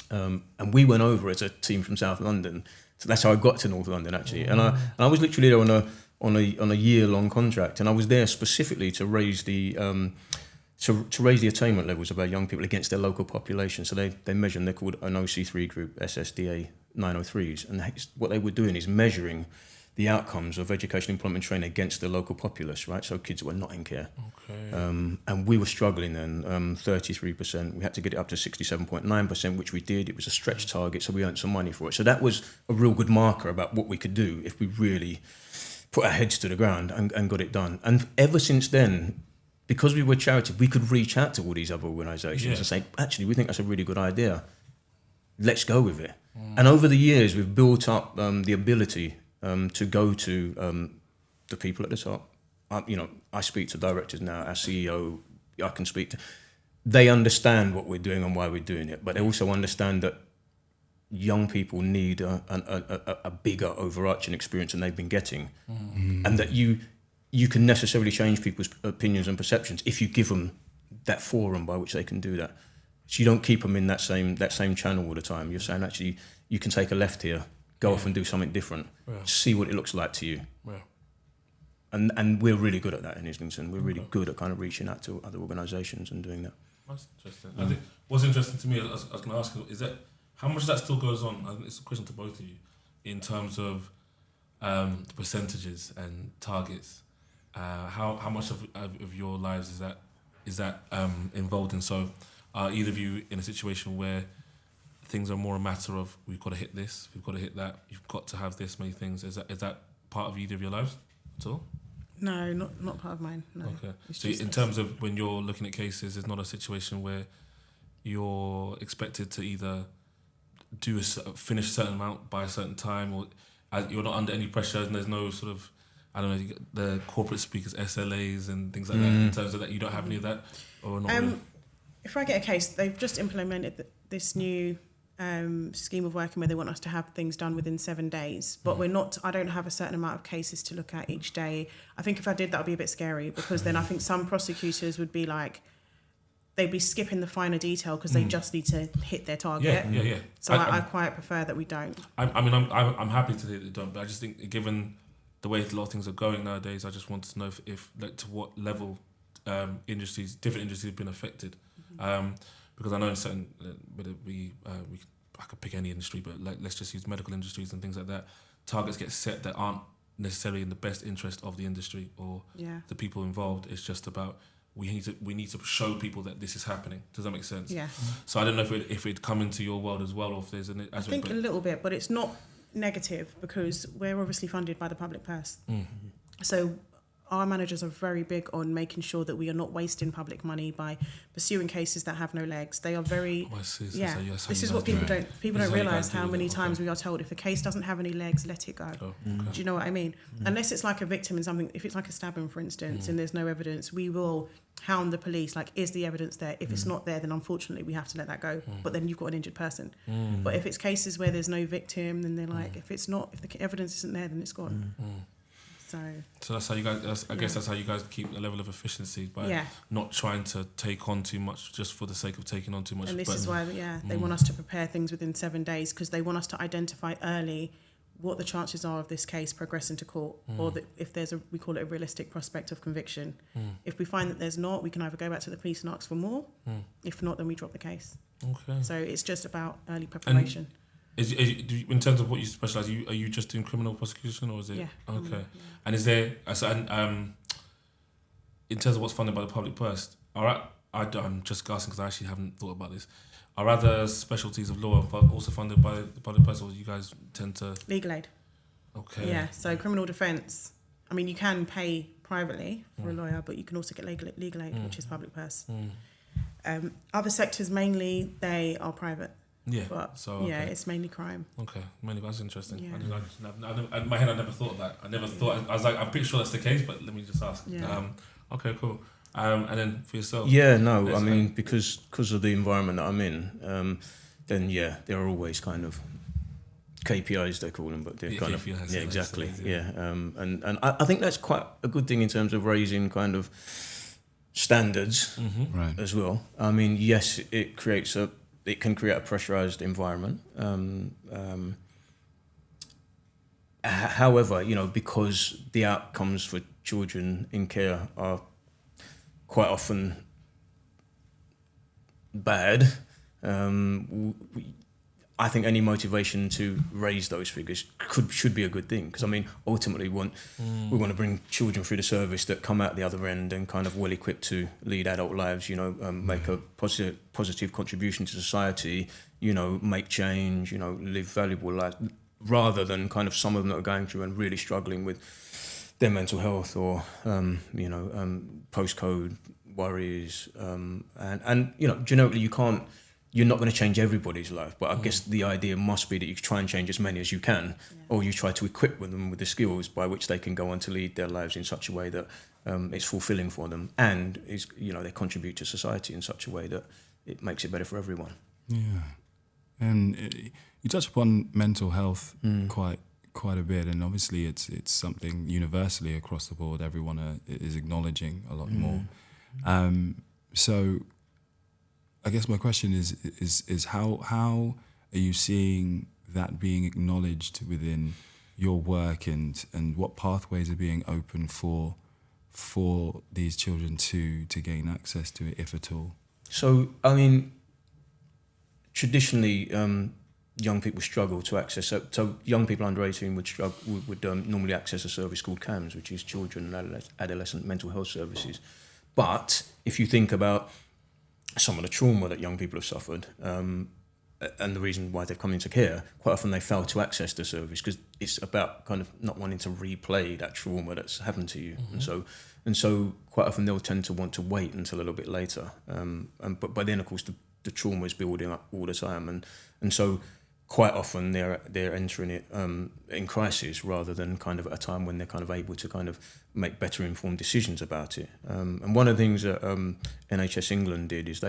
Speaker 4: And we went over as a team from South London. So that's how I got to North London, actually. And I was literally there on a year-long contract, and I was there specifically to raise the attainment levels of our young people against their local population. So they measure, and they're called an OC3 group, SSDA 903s. And what they were doing is measuring the outcomes of education, employment, training against the local populace, right? So kids that were not in care. Okay. And we were struggling then, 33%. We had to get it up to 67.9%, which we did. It was a stretch target, so we earned some money for it. So that was a real good marker about what we could do if we really put our heads to the ground and got it done. And ever since then, because we were charity, we could reach out to all these other organisations and say, actually, we think that's a really good idea. Let's go with it. And over the years, we've built up the ability to go to the people at the top. I speak to directors now, our CEO, I can speak to. They understand what we're doing and why we're doing it, but they also understand that young people need a bigger overarching experience than they've been getting, and that you can necessarily change people's opinions and perceptions if you give them that forum by which they can do that. So you don't keep them in that same channel all the time. You're saying, actually, you can take a left here, go off and do something different, see what it looks like to you. and we're really good at that in Islington. We're really good at kind of reaching out to other organisations and doing that.
Speaker 2: That's interesting. I think what's interesting to me, I was going to ask, is that how much of that still goes on? I think it's a question to both of you in terms of the percentages and targets. How much of your lives is that involved in? So, are either of you in a situation where things are more a matter of we've got to hit this, we've got to hit that, you've got to have this many things? Is that part of either of your lives at all?
Speaker 3: No, not part of mine. No.
Speaker 2: Okay. So in terms of when you're looking at cases, it's not a situation where you're expected to either finish a certain amount by a certain time, or you're not under any pressure, and there's no sort of, I don't know, you get the corporate speakers, SLAs and things like that. In terms of that, you don't have any of that, or not really?
Speaker 3: If I get a case, they've just implemented this new scheme of working where they want us to have things done within 7 days, but I don't have a certain amount of cases to look at each day. I think if I did, that would be a bit scary, because then I think some prosecutors would be like, they'd be skipping the finer detail because they just need to hit their target.
Speaker 2: Yeah.
Speaker 3: So I quite prefer that we don't.
Speaker 2: I'm happy to hit it don't, but I just think given the way a lot of things are going nowadays, I just wanted to know if like, to what level different industries have been affected. Because I know in certain, whether I could pick any industry, but like let's just use medical industries and things like that. Targets get set that aren't necessarily in the best interest of the industry or the people involved. It's just about we need to show people that this is happening. Does that make sense?
Speaker 3: Yeah.
Speaker 2: So I don't know if it'd come into your world as well, or if there's an.
Speaker 3: I think a little bit, but it's not negative because we're obviously funded by the public purse. So our managers are very big on making sure that we are not wasting public money by pursuing cases that have no legs. They are very, this is what people don't realise, how many times we are told, if a case doesn't have any legs, let it go. Do you know what I mean? Unless it's like a victim in something, if it's like a stabbing, for instance, and there's no evidence, we will hound the police, like, is the evidence there? If it's not there, then unfortunately we have to let that go. But then you've got an injured person. But if it's cases where there's no victim, then they're like, if the evidence isn't there, then it's gone. So
Speaker 2: that's how you guys. I guess that's how you guys keep a level of efficiency by not trying to take on too much just for the sake of taking on too much.
Speaker 3: And this is why, they want us to prepare things within 7 days because they want us to identify early what the chances are of this case progressing to court, or that if there's we call it a realistic prospect of conviction. If we find that there's not, we can either go back to the police and ask for more. If not, then we drop the case. Okay. So it's just about early preparation.
Speaker 2: In terms of what you specialise, are you just doing criminal prosecution, or is it? Okay. And is there in terms of what's funded by the public purse? I'm just asking because I actually haven't thought about this. Are other specialties of law also funded by the public purse, or do you guys tend to
Speaker 3: legal aid? Okay. Yeah. So criminal defence. I mean, you can pay privately for a lawyer, but you can also get legal aid, which is public purse. Other sectors mainly they are private. Yeah, but it's mainly crime.
Speaker 2: Okay, mainly that's interesting. Yeah. In my head, I never thought of that. I never thought. I was like, I'm pretty sure that's the case, but let me just ask. Yeah. Okay, cool. And then for yourself.
Speaker 4: Yeah, no, I mean because of the environment that I'm in, then there are always kind of KPIs they call them, but they're kind KPIs, of exactly. And I think that's quite a good thing in terms of raising kind of standards as well. I mean, yes, it can create a pressurized environment. However, because the outcomes for children in care are quite often bad, I think any motivation to raise those figures should be a good thing. Because I mean, ultimately, we want to bring children through the service that come out the other end and kind of well equipped to lead adult lives. Make a positive contribution to society. Make change. Live valuable lives, rather than kind of some of them that are going through and really struggling with their mental health or postcode worries. And generally you're not going to change everybody's life, but I guess the idea must be that you try and change as many as you can, or you try to equip them with the skills by which they can go on to lead their lives in such a way that it's fulfilling for them, and they contribute to society in such a way that it makes it better for everyone.
Speaker 1: Yeah, and you touch upon mental health quite a bit, and obviously it's something universally across the board. Everyone is acknowledging a lot more. So I guess my question is how are you seeing that being acknowledged within your work and what pathways are being opened for these children to gain access to it, if at all?
Speaker 4: So, I mean, traditionally, young people struggle to access. So young people under 18 would normally access a service called CAMS, which is Children and Adolescent Mental Health Services. But if you think about some of the trauma that young people have suffered, and the reason why they've come into care, quite often they fail to access the service because it's about kind of not wanting to replay that trauma that's happened to you. Mm-hmm. And so quite often they'll tend to want to wait until a little bit later. But by then, of course, the trauma is building up all the time. And so quite often they're entering it in crisis rather than kind of at a time when they're kind of able to kind of make better informed decisions about it. And one of the things that NHS England did is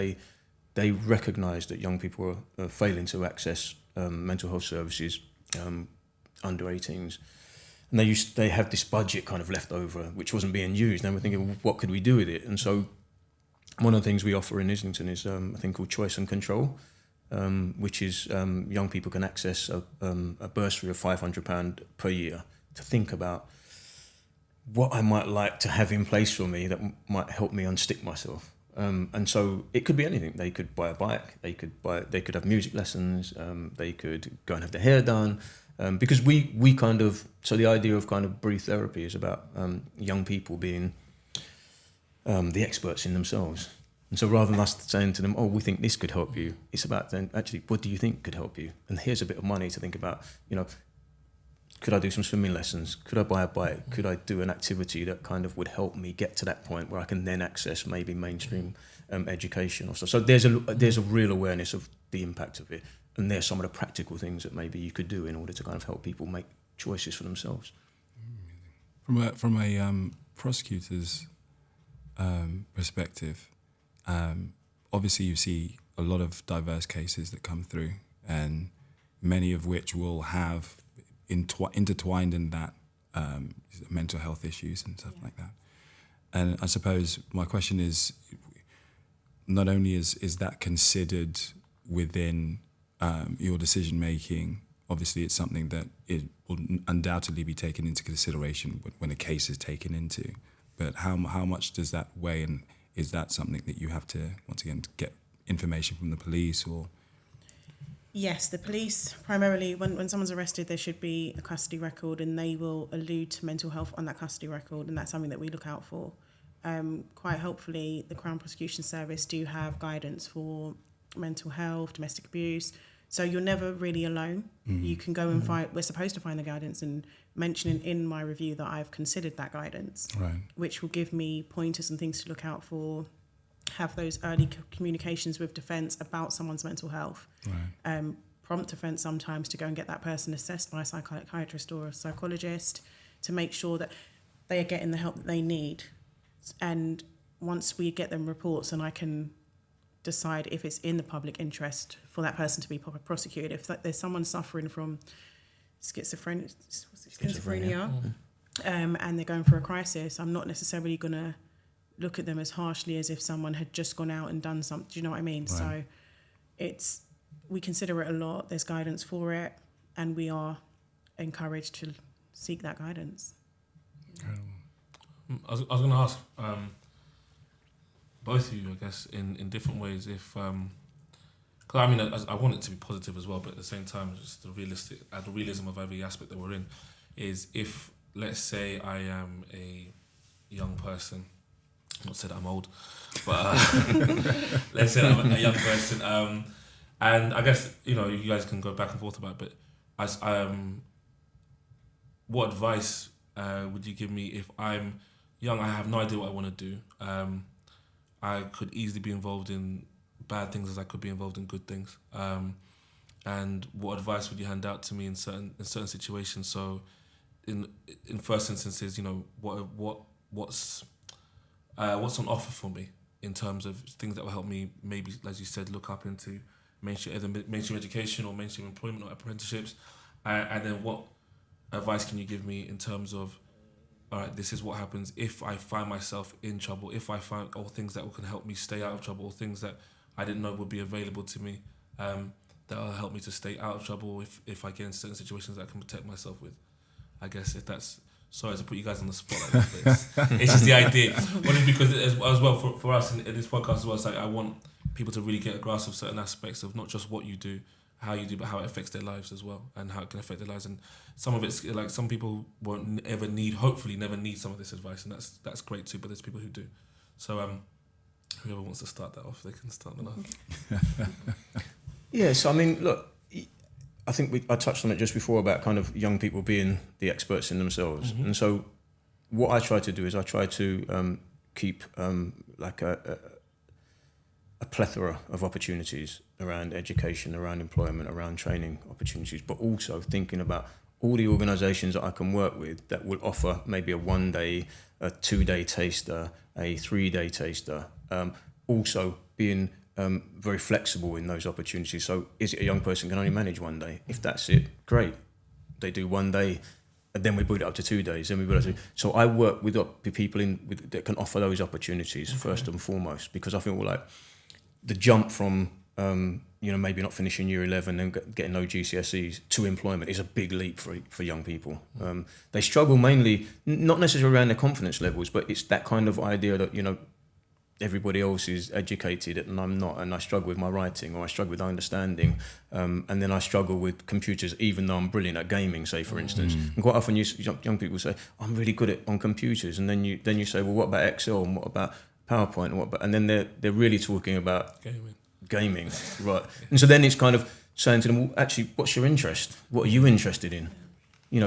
Speaker 4: they recognised that young people are failing to access mental health services under 18s. And they have this budget kind of left over, which wasn't being used. And we're thinking, well, what could we do with it? And so one of the things we offer in Islington is a thing called Choice and Control, which is young people can access a bursary of £500 per year to think about what I might like to have in place for me that might help me unstick myself. And so it could be anything. They could buy a bike, they could have music lessons, they could go and have their hair done. Because we kind of, so the idea of kind of brief therapy is about young people being the experts in themselves. And so rather than us saying to them, oh, we think this could help you, it's about then actually, what do you think could help you? And here's a bit of money to think about, could I do some swimming lessons? Could I buy a bike? Could I do an activity that kind of would help me get to that point where I can then access maybe mainstream education or so? So there's a real awareness of the impact of it. And there's some of the practical things that maybe you could do in order to kind of help people make choices for themselves.
Speaker 1: From a prosecutor's perspective, obviously you see a lot of diverse cases that come through, and many of which will have intertwined in that mental health issues and stuff like that. And I suppose my question is, not only is that considered within your decision making, obviously it's something that it will undoubtedly be taken into consideration when a case is taken into, but how much does that weigh, and is that something that you have to, once again, get information from the police or?
Speaker 3: Yes, the police primarily, when someone's arrested, there should be a custody record, and they will allude to mental health on that custody record, and that's something that we look out for. Quite helpfully, the Crown Prosecution Service do have guidance for mental health, domestic abuse, so you're never really alone. Mm-hmm. You can go and find, we're supposed to find the guidance, and mentioning in my review that I've considered that guidance, right, which will give me pointers and things to look out for, have those early communications with defence about someone's mental health, right. Prompt defence sometimes to go and get that person assessed by a psychiatrist or a psychologist to make sure that they are getting the help that they need. And once we get them reports, and I can decide if it's in the public interest for that person to be prosecuted. If there's someone suffering from schizophrenia, and they're going through a crisis, I'm not necessarily going to look at them as harshly as if someone had just gone out and done something. Do you know what I mean? Right. So we consider it a lot. There's guidance for it, and we are encouraged to seek that guidance.
Speaker 2: I was going to ask both of you, I guess, in different ways. If, cause I mean, I want it to be positive as well, but at the same time, just the realism of every aspect that we're in is, if, let's say, I am a young person. Not said I'm old, but let's say I'm a young person, and I guess you guys can go back and forth about it. But what advice would you give me if I'm young? I have no idea what I want to do. I could easily be involved in bad things as I could be involved in good things. And what advice would you hand out to me in certain situations? So, in first instances, what's on offer for me in terms of things that will help me, maybe, as you said, look up into mainstream education or mainstream employment or apprenticeships, and then what advice can you give me in terms of, all right, this is what happens if I find myself in trouble, if I find all things that can help me stay out of trouble, or things that I didn't know would be available to me, that will help me to stay out of trouble if I get in certain situations that I can protect myself with. I guess if that's, sorry to put you guys on the spot like that, but it's just the idea. Only because as well for us in this podcast as well, it's like I want people to really get a grasp of certain aspects of not just what you do, how you do, but how it affects their lives as well, and how it can affect their lives. And some of it's like some people won't ever need, hopefully never need some of this advice, and that's great too. But there's people who do. So whoever wants to start that off, they can start that off.
Speaker 4: Yeah. So I mean, look, I think I touched on it just before about kind of young people being the experts in themselves, and so what I try to do is I try to keep like a plethora of opportunities around education, around employment, around training opportunities, but also thinking about all the organisations that I can work with that will offer maybe a 1 day, a 2 day taster, a 3 day taster, also being very flexible in those opportunities. So is it a young person can only manage 1 day? If that's it, great. They do 1 day, and then we build it up to 2 days. Then we build it up to, so I work with people that can offer those opportunities first and foremost, because I think the jump from maybe not finishing year 11 and getting no GCSEs to employment is a big leap for young people. They struggle mainly, not necessarily around their confidence levels, but it's that kind of idea that, everybody else is educated and I'm not, and I struggle with my writing, or I struggle with understanding, and then I struggle with computers even though I'm brilliant at gaming, say for instance. And quite often young people say, I'm really good on computers, and then you say, well, what about Excel and what about PowerPoint and then they're really talking about gaming, right? And so then it's kind of saying to them, well, actually, what's your interest? What are you interested in?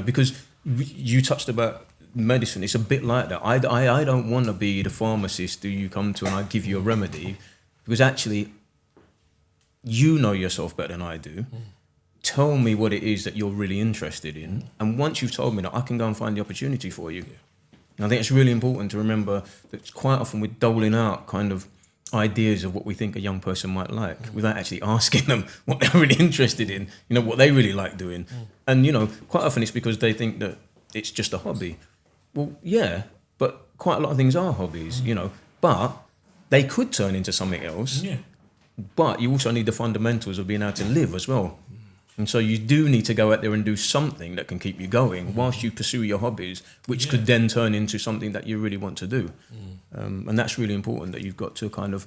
Speaker 4: Because you touched about medicine. It's a bit like that. I don't want to be the pharmacist who you come to and I give you a remedy, because actually you know yourself better than I do. Tell me what it is that you're really interested in, and once you've told me that, I can go and find the opportunity for you. And I think it's really important to remember that quite often we're doling out kind of ideas of what we think a young person might like without actually asking them what they're really interested in, what they really like doing. And, quite often it's because they think that it's just a hobby. Well, yeah, but quite a lot of things are hobbies, but they could turn into something else. Yeah. But you also need the fundamentals of being able to live as well. And so you do need to go out there and do something that can keep you going whilst you pursue your hobbies, which could then turn into something that you really want to do. And that's really important, that you've got to kind of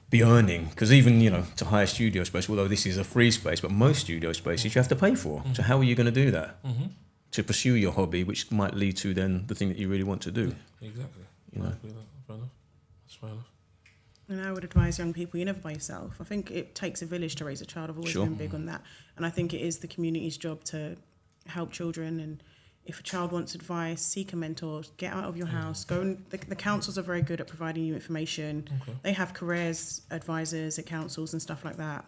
Speaker 4: be earning, because even, to hire studio space, although this is a free space, but most studio spaces you have to pay for. So how are you going to do that? To pursue your hobby, which might lead to then the thing that you really want to do.
Speaker 2: Yeah, exactly. Fair enough. That's fair enough.
Speaker 3: And I would advise young people, you're never by yourself. I think it takes a village to raise a child. I've always been big on that. And I think it is the community's job to help children. And if a child wants advice, seek a mentor, get out of your house, go and the councils are very good at providing you information. They have careers advisors at councils and stuff like that.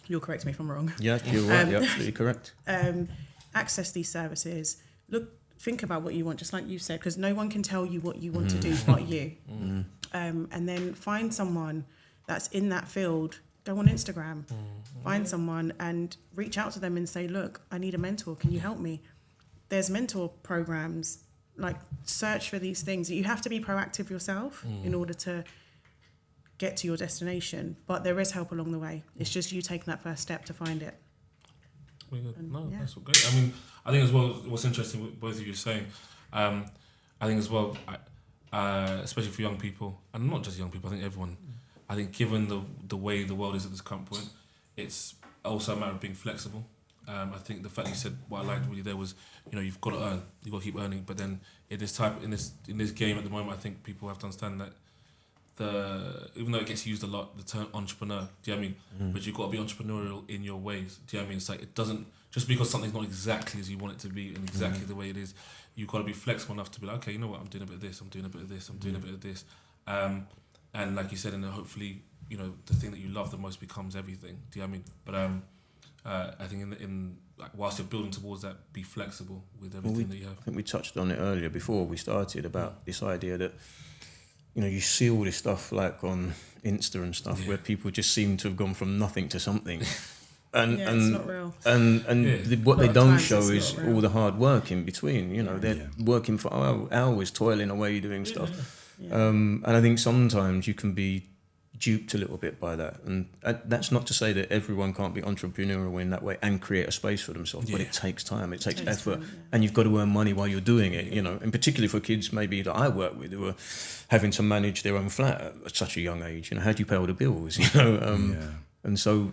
Speaker 3: You'll correct me if I'm wrong.
Speaker 4: Yeah, you're right. You're absolutely correct.
Speaker 3: Access these services. Think about what you want, just like you said, because no one can tell you what you want to do but you. And then find someone that's in that field. Go on Instagram, find someone and reach out to them and say, look, I need a mentor. Can you help me? There's mentor programs, like search for these things. You have to be proactive yourself in order to get to your destination. But there is help along the way. It's just you taking that first step to find it.
Speaker 2: That's all great. I mean, I think as well, what's interesting what both of you are saying, I think as well, especially for young people, and not just young people, I think everyone, I think given the way the world is at this current point, it's also a matter of being flexible. I think the fact that you said what I liked really there was, you've got to earn, you've got to keep earning, but then in this game at the moment, I think people have to understand that even though it gets used a lot, the term entrepreneur, do you know what I mean? But you've got to be entrepreneurial in your ways, do you know what I mean? It's like, it doesn't, just because something's not exactly as you want it to be and exactly the way it is, you've got to be flexible enough to be like, okay, you know what, I'm doing a bit of this, I'm doing a bit of this, I'm doing a bit of this. And like you said, and then hopefully, the thing that you love the most becomes everything, do you know what I mean? But I think in like whilst you're building towards that, be flexible with everything that you have.
Speaker 4: I think we touched on it earlier before we started about this idea that, you see all this stuff like on Insta and stuff where people just seem to have gone from nothing to something. And
Speaker 3: it's not real.
Speaker 4: What they don't show is all the hard work in between. They're working for hours, toiling away, doing stuff. And I think sometimes you can be duped a little bit by that. And that's not to say that everyone can't be entrepreneurial in that way and create a space for themselves, but it takes time, it takes effort, and you've got to earn money while you're doing it, you know, and particularly for kids maybe that I work with who are having to manage their own flat at such a young age. You know, how do you pay all the bills, you know? And so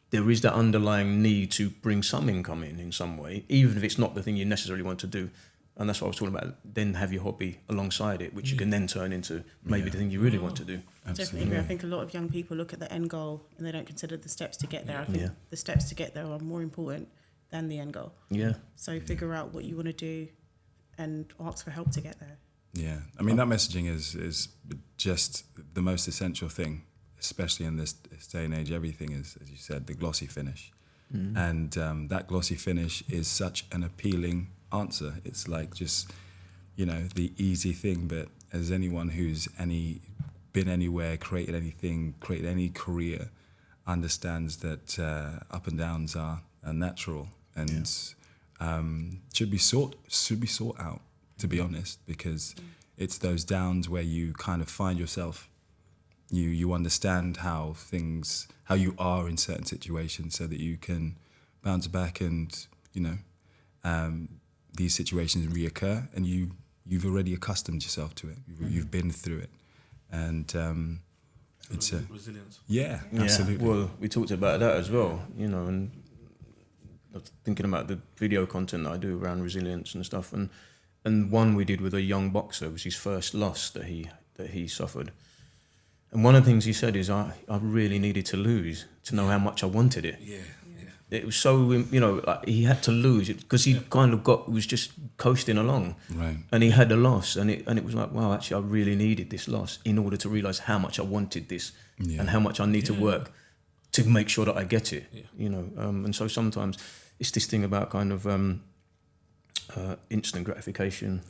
Speaker 4: there is that underlying need to bring some income in some way, even if it's not the thing you necessarily want to do. And that's what I was talking about. Then have your hobby alongside it, which you can then turn into maybe the thing you really want to do.
Speaker 3: Definitely agree. I think a lot of young people look at the end goal and they don't consider the steps to get there. I think the steps to get there are more important than the end goal. Yeah. So figure out what you want to do and ask for help to get there.
Speaker 1: Yeah. I mean, that messaging is just the most essential thing, especially in this day and age. Everything is, as you said, the glossy finish. And that glossy finish is such an appealing answer. It's like just, you know, the easy thing. But as anyone who's been anywhere, created anything, created any career, understands that up and downs are natural and should be sought out, to be honest, because it's those downs where you kind of find yourself. You understand how you are in certain situations, so that you can bounce back and, you know, these situations reoccur, and you've already accustomed yourself to it. You've been through it, and it's
Speaker 2: resilience.
Speaker 1: Yeah, absolutely.
Speaker 4: Well, we talked about that as well, you know, and thinking about the video content that I do around resilience and stuff, and one we did with a young boxer was his first loss that he suffered. And one of the things he said is, I really needed to lose to know how much I wanted it. Yeah. It was so, you know, like he had to lose it because he kind of was just coasting along. Right. And he had a loss, and it was like, wow, actually I really needed this loss in order to realise how much I wanted this and how much I need to work to make sure that I get it, you know. And so sometimes it's this thing about kind of instant gratification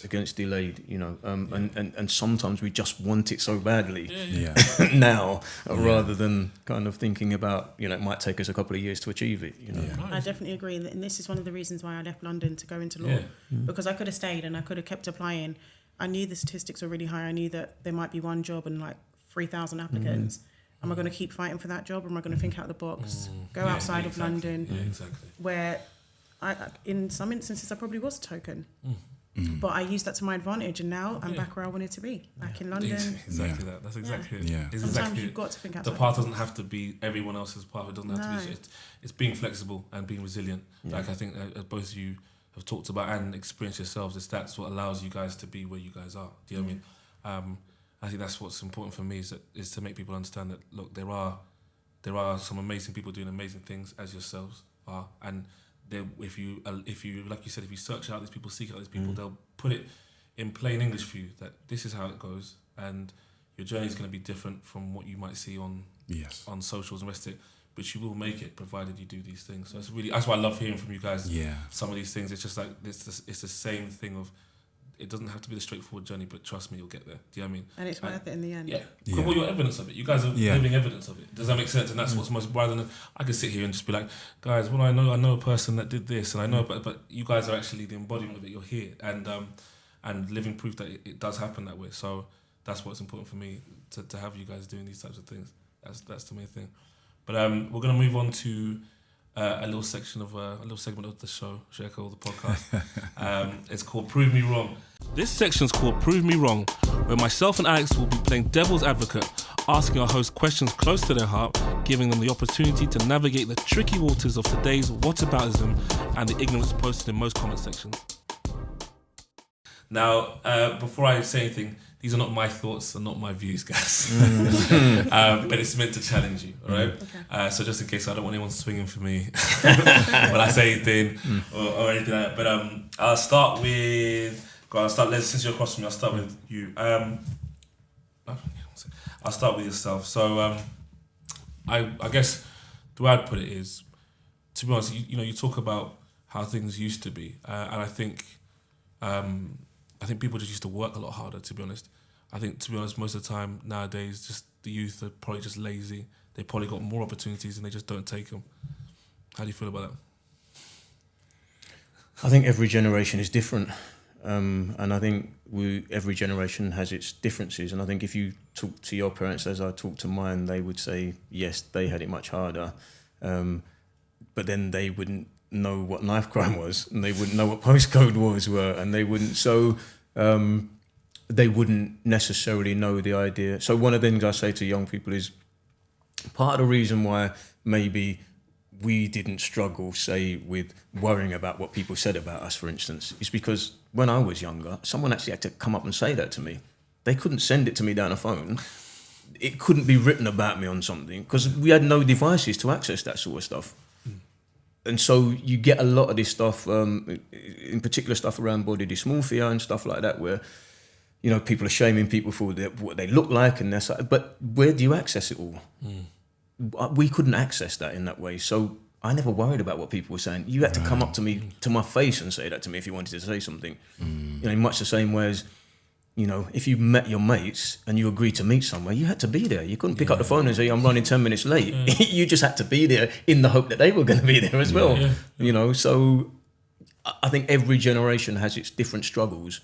Speaker 4: against delayed, you know, and sometimes we just want it so badly now rather than kind of thinking about, you know, it might take us a couple of years to achieve it, you know.
Speaker 3: I definitely agree, and this is one of the reasons why I left London to go into law, because I could have stayed and I could have kept applying. I knew the statistics were really high. I knew that there might be one job and like 3,000 applicants. Am I going to keep fighting for that job, or am I going to think out of the box, go outside of London, where in some instances I probably was a token, but I used that to my advantage, and now I'm back where I wanted to be, back in London.
Speaker 2: Exactly that. That's exactly it.
Speaker 3: Yeah. Sometimes exactly you've got to think outside.
Speaker 2: The path doesn't have to be everyone else's path. It doesn't have to be. It's being flexible and being resilient. Like I think both of you have talked about and experienced yourselves. That's what allows you guys to be where you guys are. Do you know what I mean? I think that's what's important for me is to make people understand that, look, there are some amazing people doing amazing things as yourselves are, and if you like you said, if you search out these people, seek out these people, they'll put it in plain English for you that this is how it goes, and your journey is going to be different from what you might see on socials and rest of it, but you will make it provided you do these things. So that's why I love hearing from you guys. Some of these things, it's just like it's the same thing of, it doesn't have to be the straightforward journey, but trust me, you'll get there. Do you know what I mean?
Speaker 3: And it's worth it in the end.
Speaker 2: Well, you're evidence of it. You guys are living evidence of it. Does that make sense? And that's what's most, rather than I could sit here and just be like, guys, well, I know a person that did this, and I know, but you guys are actually the embodiment of it. You're here, and living proof that it does happen that way. So that's what's important for me to have you guys doing these types of things. That's the main thing. But we're gonna move on to a little segment of the show, Cherelle, the podcast. It's called Prove Me Wrong. This section's called Prove Me Wrong, where myself and Alex will be playing devil's advocate, asking our hosts questions close to their heart, giving them the opportunity to navigate the tricky waters of today's whataboutism and the ignorance posted in most comment sections. Now, before I say anything, these are not my thoughts and not my views, guys. But it's meant to challenge you, all right? Okay. So just in case, I don't want anyone swinging for me when I say anything or anything like that. But since you're across from me, I'll start with you. I'll start with yourself. So I guess the way I'd put it is, to be honest, you talk about how things used to be, and I think people just used to work a lot harder, to be honest. I think, to be honest, most of the time nowadays, just the youth are probably just lazy. They probably got more opportunities and they just don't take them. How do you feel about that?
Speaker 4: I think every generation is different. And I think every generation has its differences. And I think if you talk to your parents as I talk to mine, they would say, yes, they had it much harder. But then they wouldn't know what knife crime was, and they wouldn't know what postcode wars were, and they wouldn't. So they wouldn't necessarily know the idea. So one of the things I say to young people is part of the reason why maybe we didn't struggle, say, with worrying about what people said about us, for instance, is because when I was younger, someone actually had to come up and say that to me. They couldn't send it to me down a phone. It couldn't be written about me on something because we had no devices to access that sort of stuff. And so you get a lot of this stuff, in particular stuff around body dysmorphia and stuff like that, where, you know, people are shaming people for what they look like, and that's. But where do you access it all? We couldn't access that in that way, so I never worried about what people were saying. You had to come up to me, to my face, and say that to me if you wanted to say something. You know, in much the same way as, you know, if you met your mates and you agreed to meet somewhere, you had to be there. You couldn't pick up the phone and say, I'm running 10 minutes late. You just had to be there in the hope that they were going to be there as well. You know, so I think every generation has its different struggles.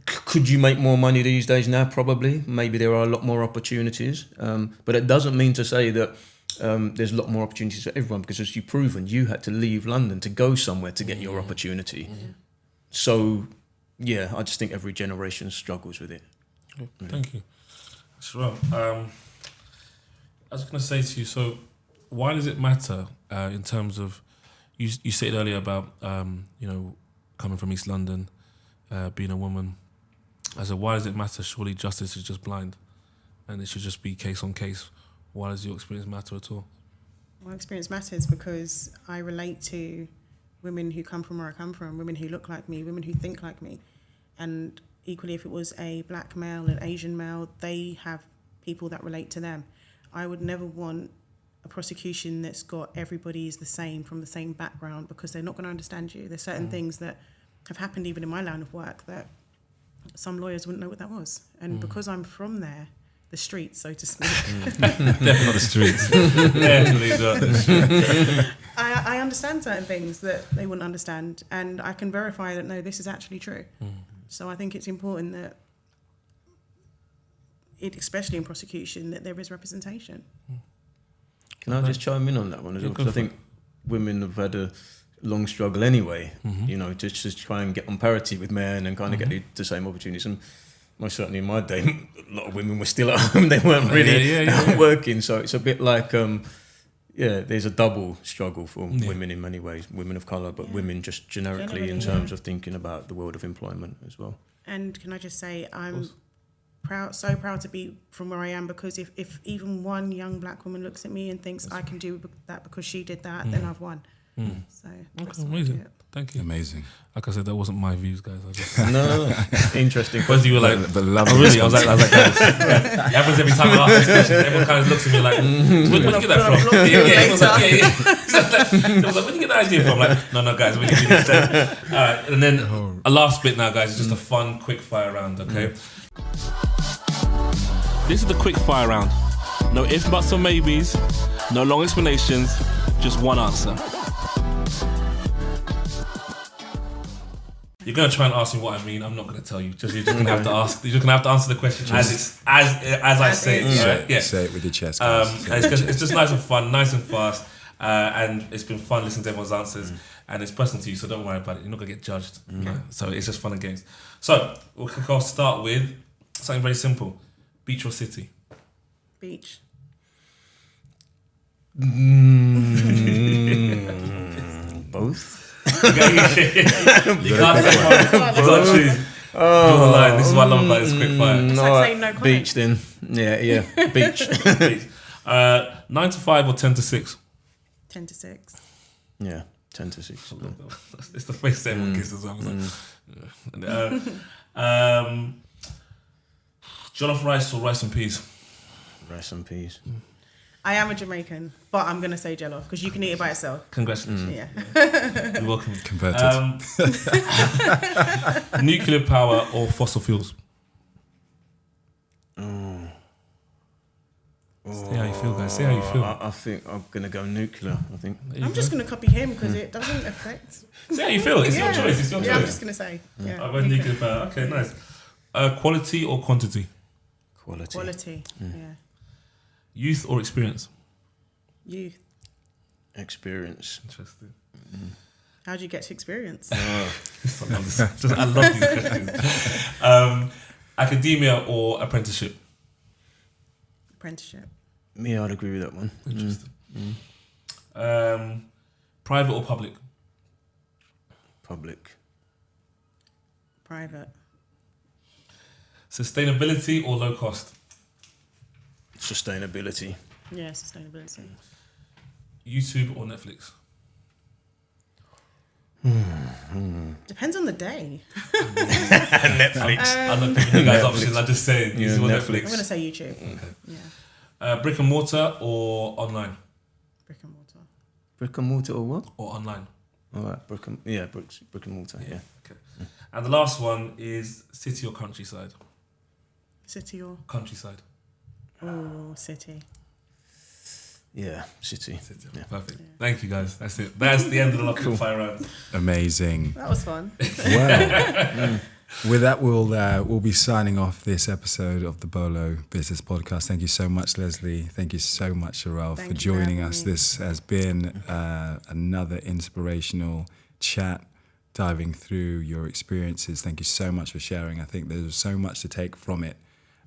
Speaker 4: Could you make more money these days now? Probably. Maybe there are a lot more opportunities. But it doesn't mean to say that there's a lot more opportunities for everyone, because as you've proven, you had to leave London to go somewhere to get your opportunity. So, yeah, I just think every generation struggles with it.
Speaker 2: Thank you. Cherelle, I was going to say to you, so why does it matter in terms of, you said earlier about, you know, coming from East London, being a woman. I said, why does it matter? Surely justice is just blind and it should just be case on case. Why does your experience matter at all?
Speaker 3: My experience matters because I relate to women who come from where I come from, women who look like me, women who think like me. And equally, if it was a black male, an Asian male, they have people that relate to them. I would never want a prosecution that's got everybody is the same from the same background, because they're not going to understand you. There's certain things that have happened even in my line of work that some lawyers wouldn't know what that was. And because I'm from there, the streets, so to speak.
Speaker 2: Definitely not the streets. Definitely not the streets.
Speaker 3: I understand certain things that they wouldn't understand, and I can verify that, no, this is actually true. So I think it's important that, especially in prosecution, that there is representation.
Speaker 4: Can I just chime in on that one as well? Because I think women have had a long struggle anyway, you know, just to try and get on parity with men and kind of get the same opportunities. And most certainly in my day, a lot of women were still at home. They weren't really working. So it's a bit like, there's a double struggle for women in many ways, women of colour, but women just generically in terms of thinking about the world of employment as well. And
Speaker 3: can I just say, I'm so proud to be from where I am, because if even one young black woman looks at me and thinks I can do that because she did that, then I've won. So
Speaker 2: okay, amazing. Thank you.
Speaker 1: Amazing.
Speaker 2: Like I said, that wasn't my views, guys.
Speaker 4: No. Interesting.
Speaker 2: Because you were like,
Speaker 1: but
Speaker 2: really? I was like, guys. It happens every time I ask this question. Everyone kind of looks at me like, where'd you get that from? Everyone's like, It was like, where'd you get that idea from? Like, no, guys, we can do this. All right, and then a last bit now, guys, is just a fun, quick fire round, okay? This is the quick fire round. No ifs, buts, or maybes. No long explanations. Just one answer. You're gonna try and ask me what I mean. I'm not gonna tell you. You're just gonna have to ask. You're just gonna have to answer the question as I say it. Right? Yeah.
Speaker 1: Say it with your chest. Guys.
Speaker 2: It's just nice and fun, nice and fast, and it's been fun listening to everyone's answers. And it's personal to you, so don't worry about it. You're not gonna get judged. Okay? So it's just fun and games. So I'll start with something very simple: beach or city?
Speaker 3: Beach.
Speaker 4: Both.
Speaker 2: You can't choose. Draw the line. This is what I love about this quick fire.
Speaker 3: No
Speaker 4: beach then. Yeah, beach.
Speaker 2: Beach. 9 to 5 or 10 to 6?
Speaker 3: 10 to 6.
Speaker 4: Yeah, 10 to 6.
Speaker 2: It's the face everyone gives as well. Jollof rice or rice and peas?
Speaker 4: Rice and peas.
Speaker 3: I am a Jamaican, but I'm going to say jollof because you can eat it by itself.
Speaker 2: Congratulations.
Speaker 3: Yeah.
Speaker 2: You're welcome.
Speaker 1: Converted.
Speaker 2: Nuclear power or fossil fuels?
Speaker 4: Oh,
Speaker 2: See how you feel, guys. See how you feel.
Speaker 4: I think I'm going to go nuclear, I think.
Speaker 3: I'm just going to copy him because it doesn't affect.
Speaker 2: See how you feel. It's your choice. It's your choice.
Speaker 3: I'm just going to say. Yeah.
Speaker 2: I went nuclear power. Okay, nice. Quality or quantity?
Speaker 3: Quality. Yeah.
Speaker 2: Youth or experience?
Speaker 3: Youth.
Speaker 4: Experience.
Speaker 2: Interesting.
Speaker 3: How do you get to experience?
Speaker 2: I love these questions. Academia or apprenticeship?
Speaker 3: Apprenticeship.
Speaker 4: Me, I'd agree with that one.
Speaker 2: Interesting. Private or public?
Speaker 4: Public.
Speaker 3: Private.
Speaker 2: Sustainability or low cost?
Speaker 4: Sustainability.
Speaker 3: Yeah, sustainability.
Speaker 2: YouTube or Netflix?
Speaker 3: Depends on the day.
Speaker 4: Netflix.
Speaker 2: I'm not picking you guys options. I'm just saying YouTube or Netflix.
Speaker 3: I'm going to say YouTube.
Speaker 2: Okay.
Speaker 3: Yeah.
Speaker 2: Brick and mortar or online?
Speaker 3: Brick and mortar.
Speaker 4: Brick and mortar or what?
Speaker 2: Or online.
Speaker 4: All right, brick and mortar, yeah.
Speaker 2: Okay. And the last one is city or countryside?
Speaker 3: City or?
Speaker 2: Countryside.
Speaker 3: Oh, city.
Speaker 4: Yeah, city. Yeah.
Speaker 2: Perfect. Yeah. Thank you, guys. That's it. That's the end of the Rapid Fire round.
Speaker 1: Amazing.
Speaker 3: That was fun.
Speaker 1: Well, with that, we'll be signing off this episode of the BOLO Business Podcast. Thank you so much, Leslie. Thank you so much, Cherelle, for joining us. This has been another inspirational chat, diving through your experiences. Thank you so much for sharing. I think there's so much to take from it.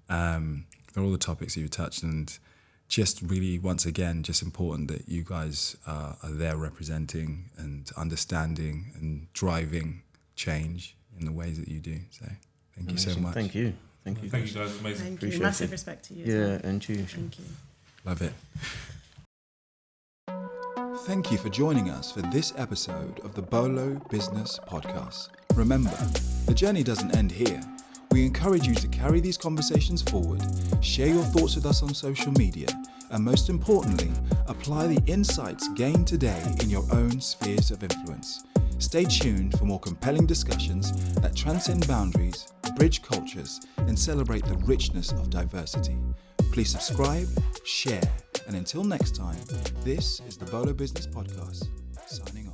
Speaker 1: For all the topics you touched, and just really, once again, just important that you guys are there representing and understanding and driving change in the ways that you do. So thank you so much.
Speaker 4: Thank you. Thank you.
Speaker 2: Thank you guys. Amazing.
Speaker 3: Thank you. Massive respect to you.
Speaker 4: Yeah, and you.
Speaker 3: Thank you.
Speaker 1: Love it. Thank you for joining us for this episode of the BOLO Business Podcast. Remember, the journey doesn't end here. We encourage you to carry these conversations forward, share your thoughts with us on social media, and most importantly, apply the insights gained today in your own spheres of influence. Stay tuned for more compelling discussions that transcend boundaries, bridge cultures, and celebrate the richness of diversity. Please subscribe, share, and until next time, this is the BOLO Business Podcast, signing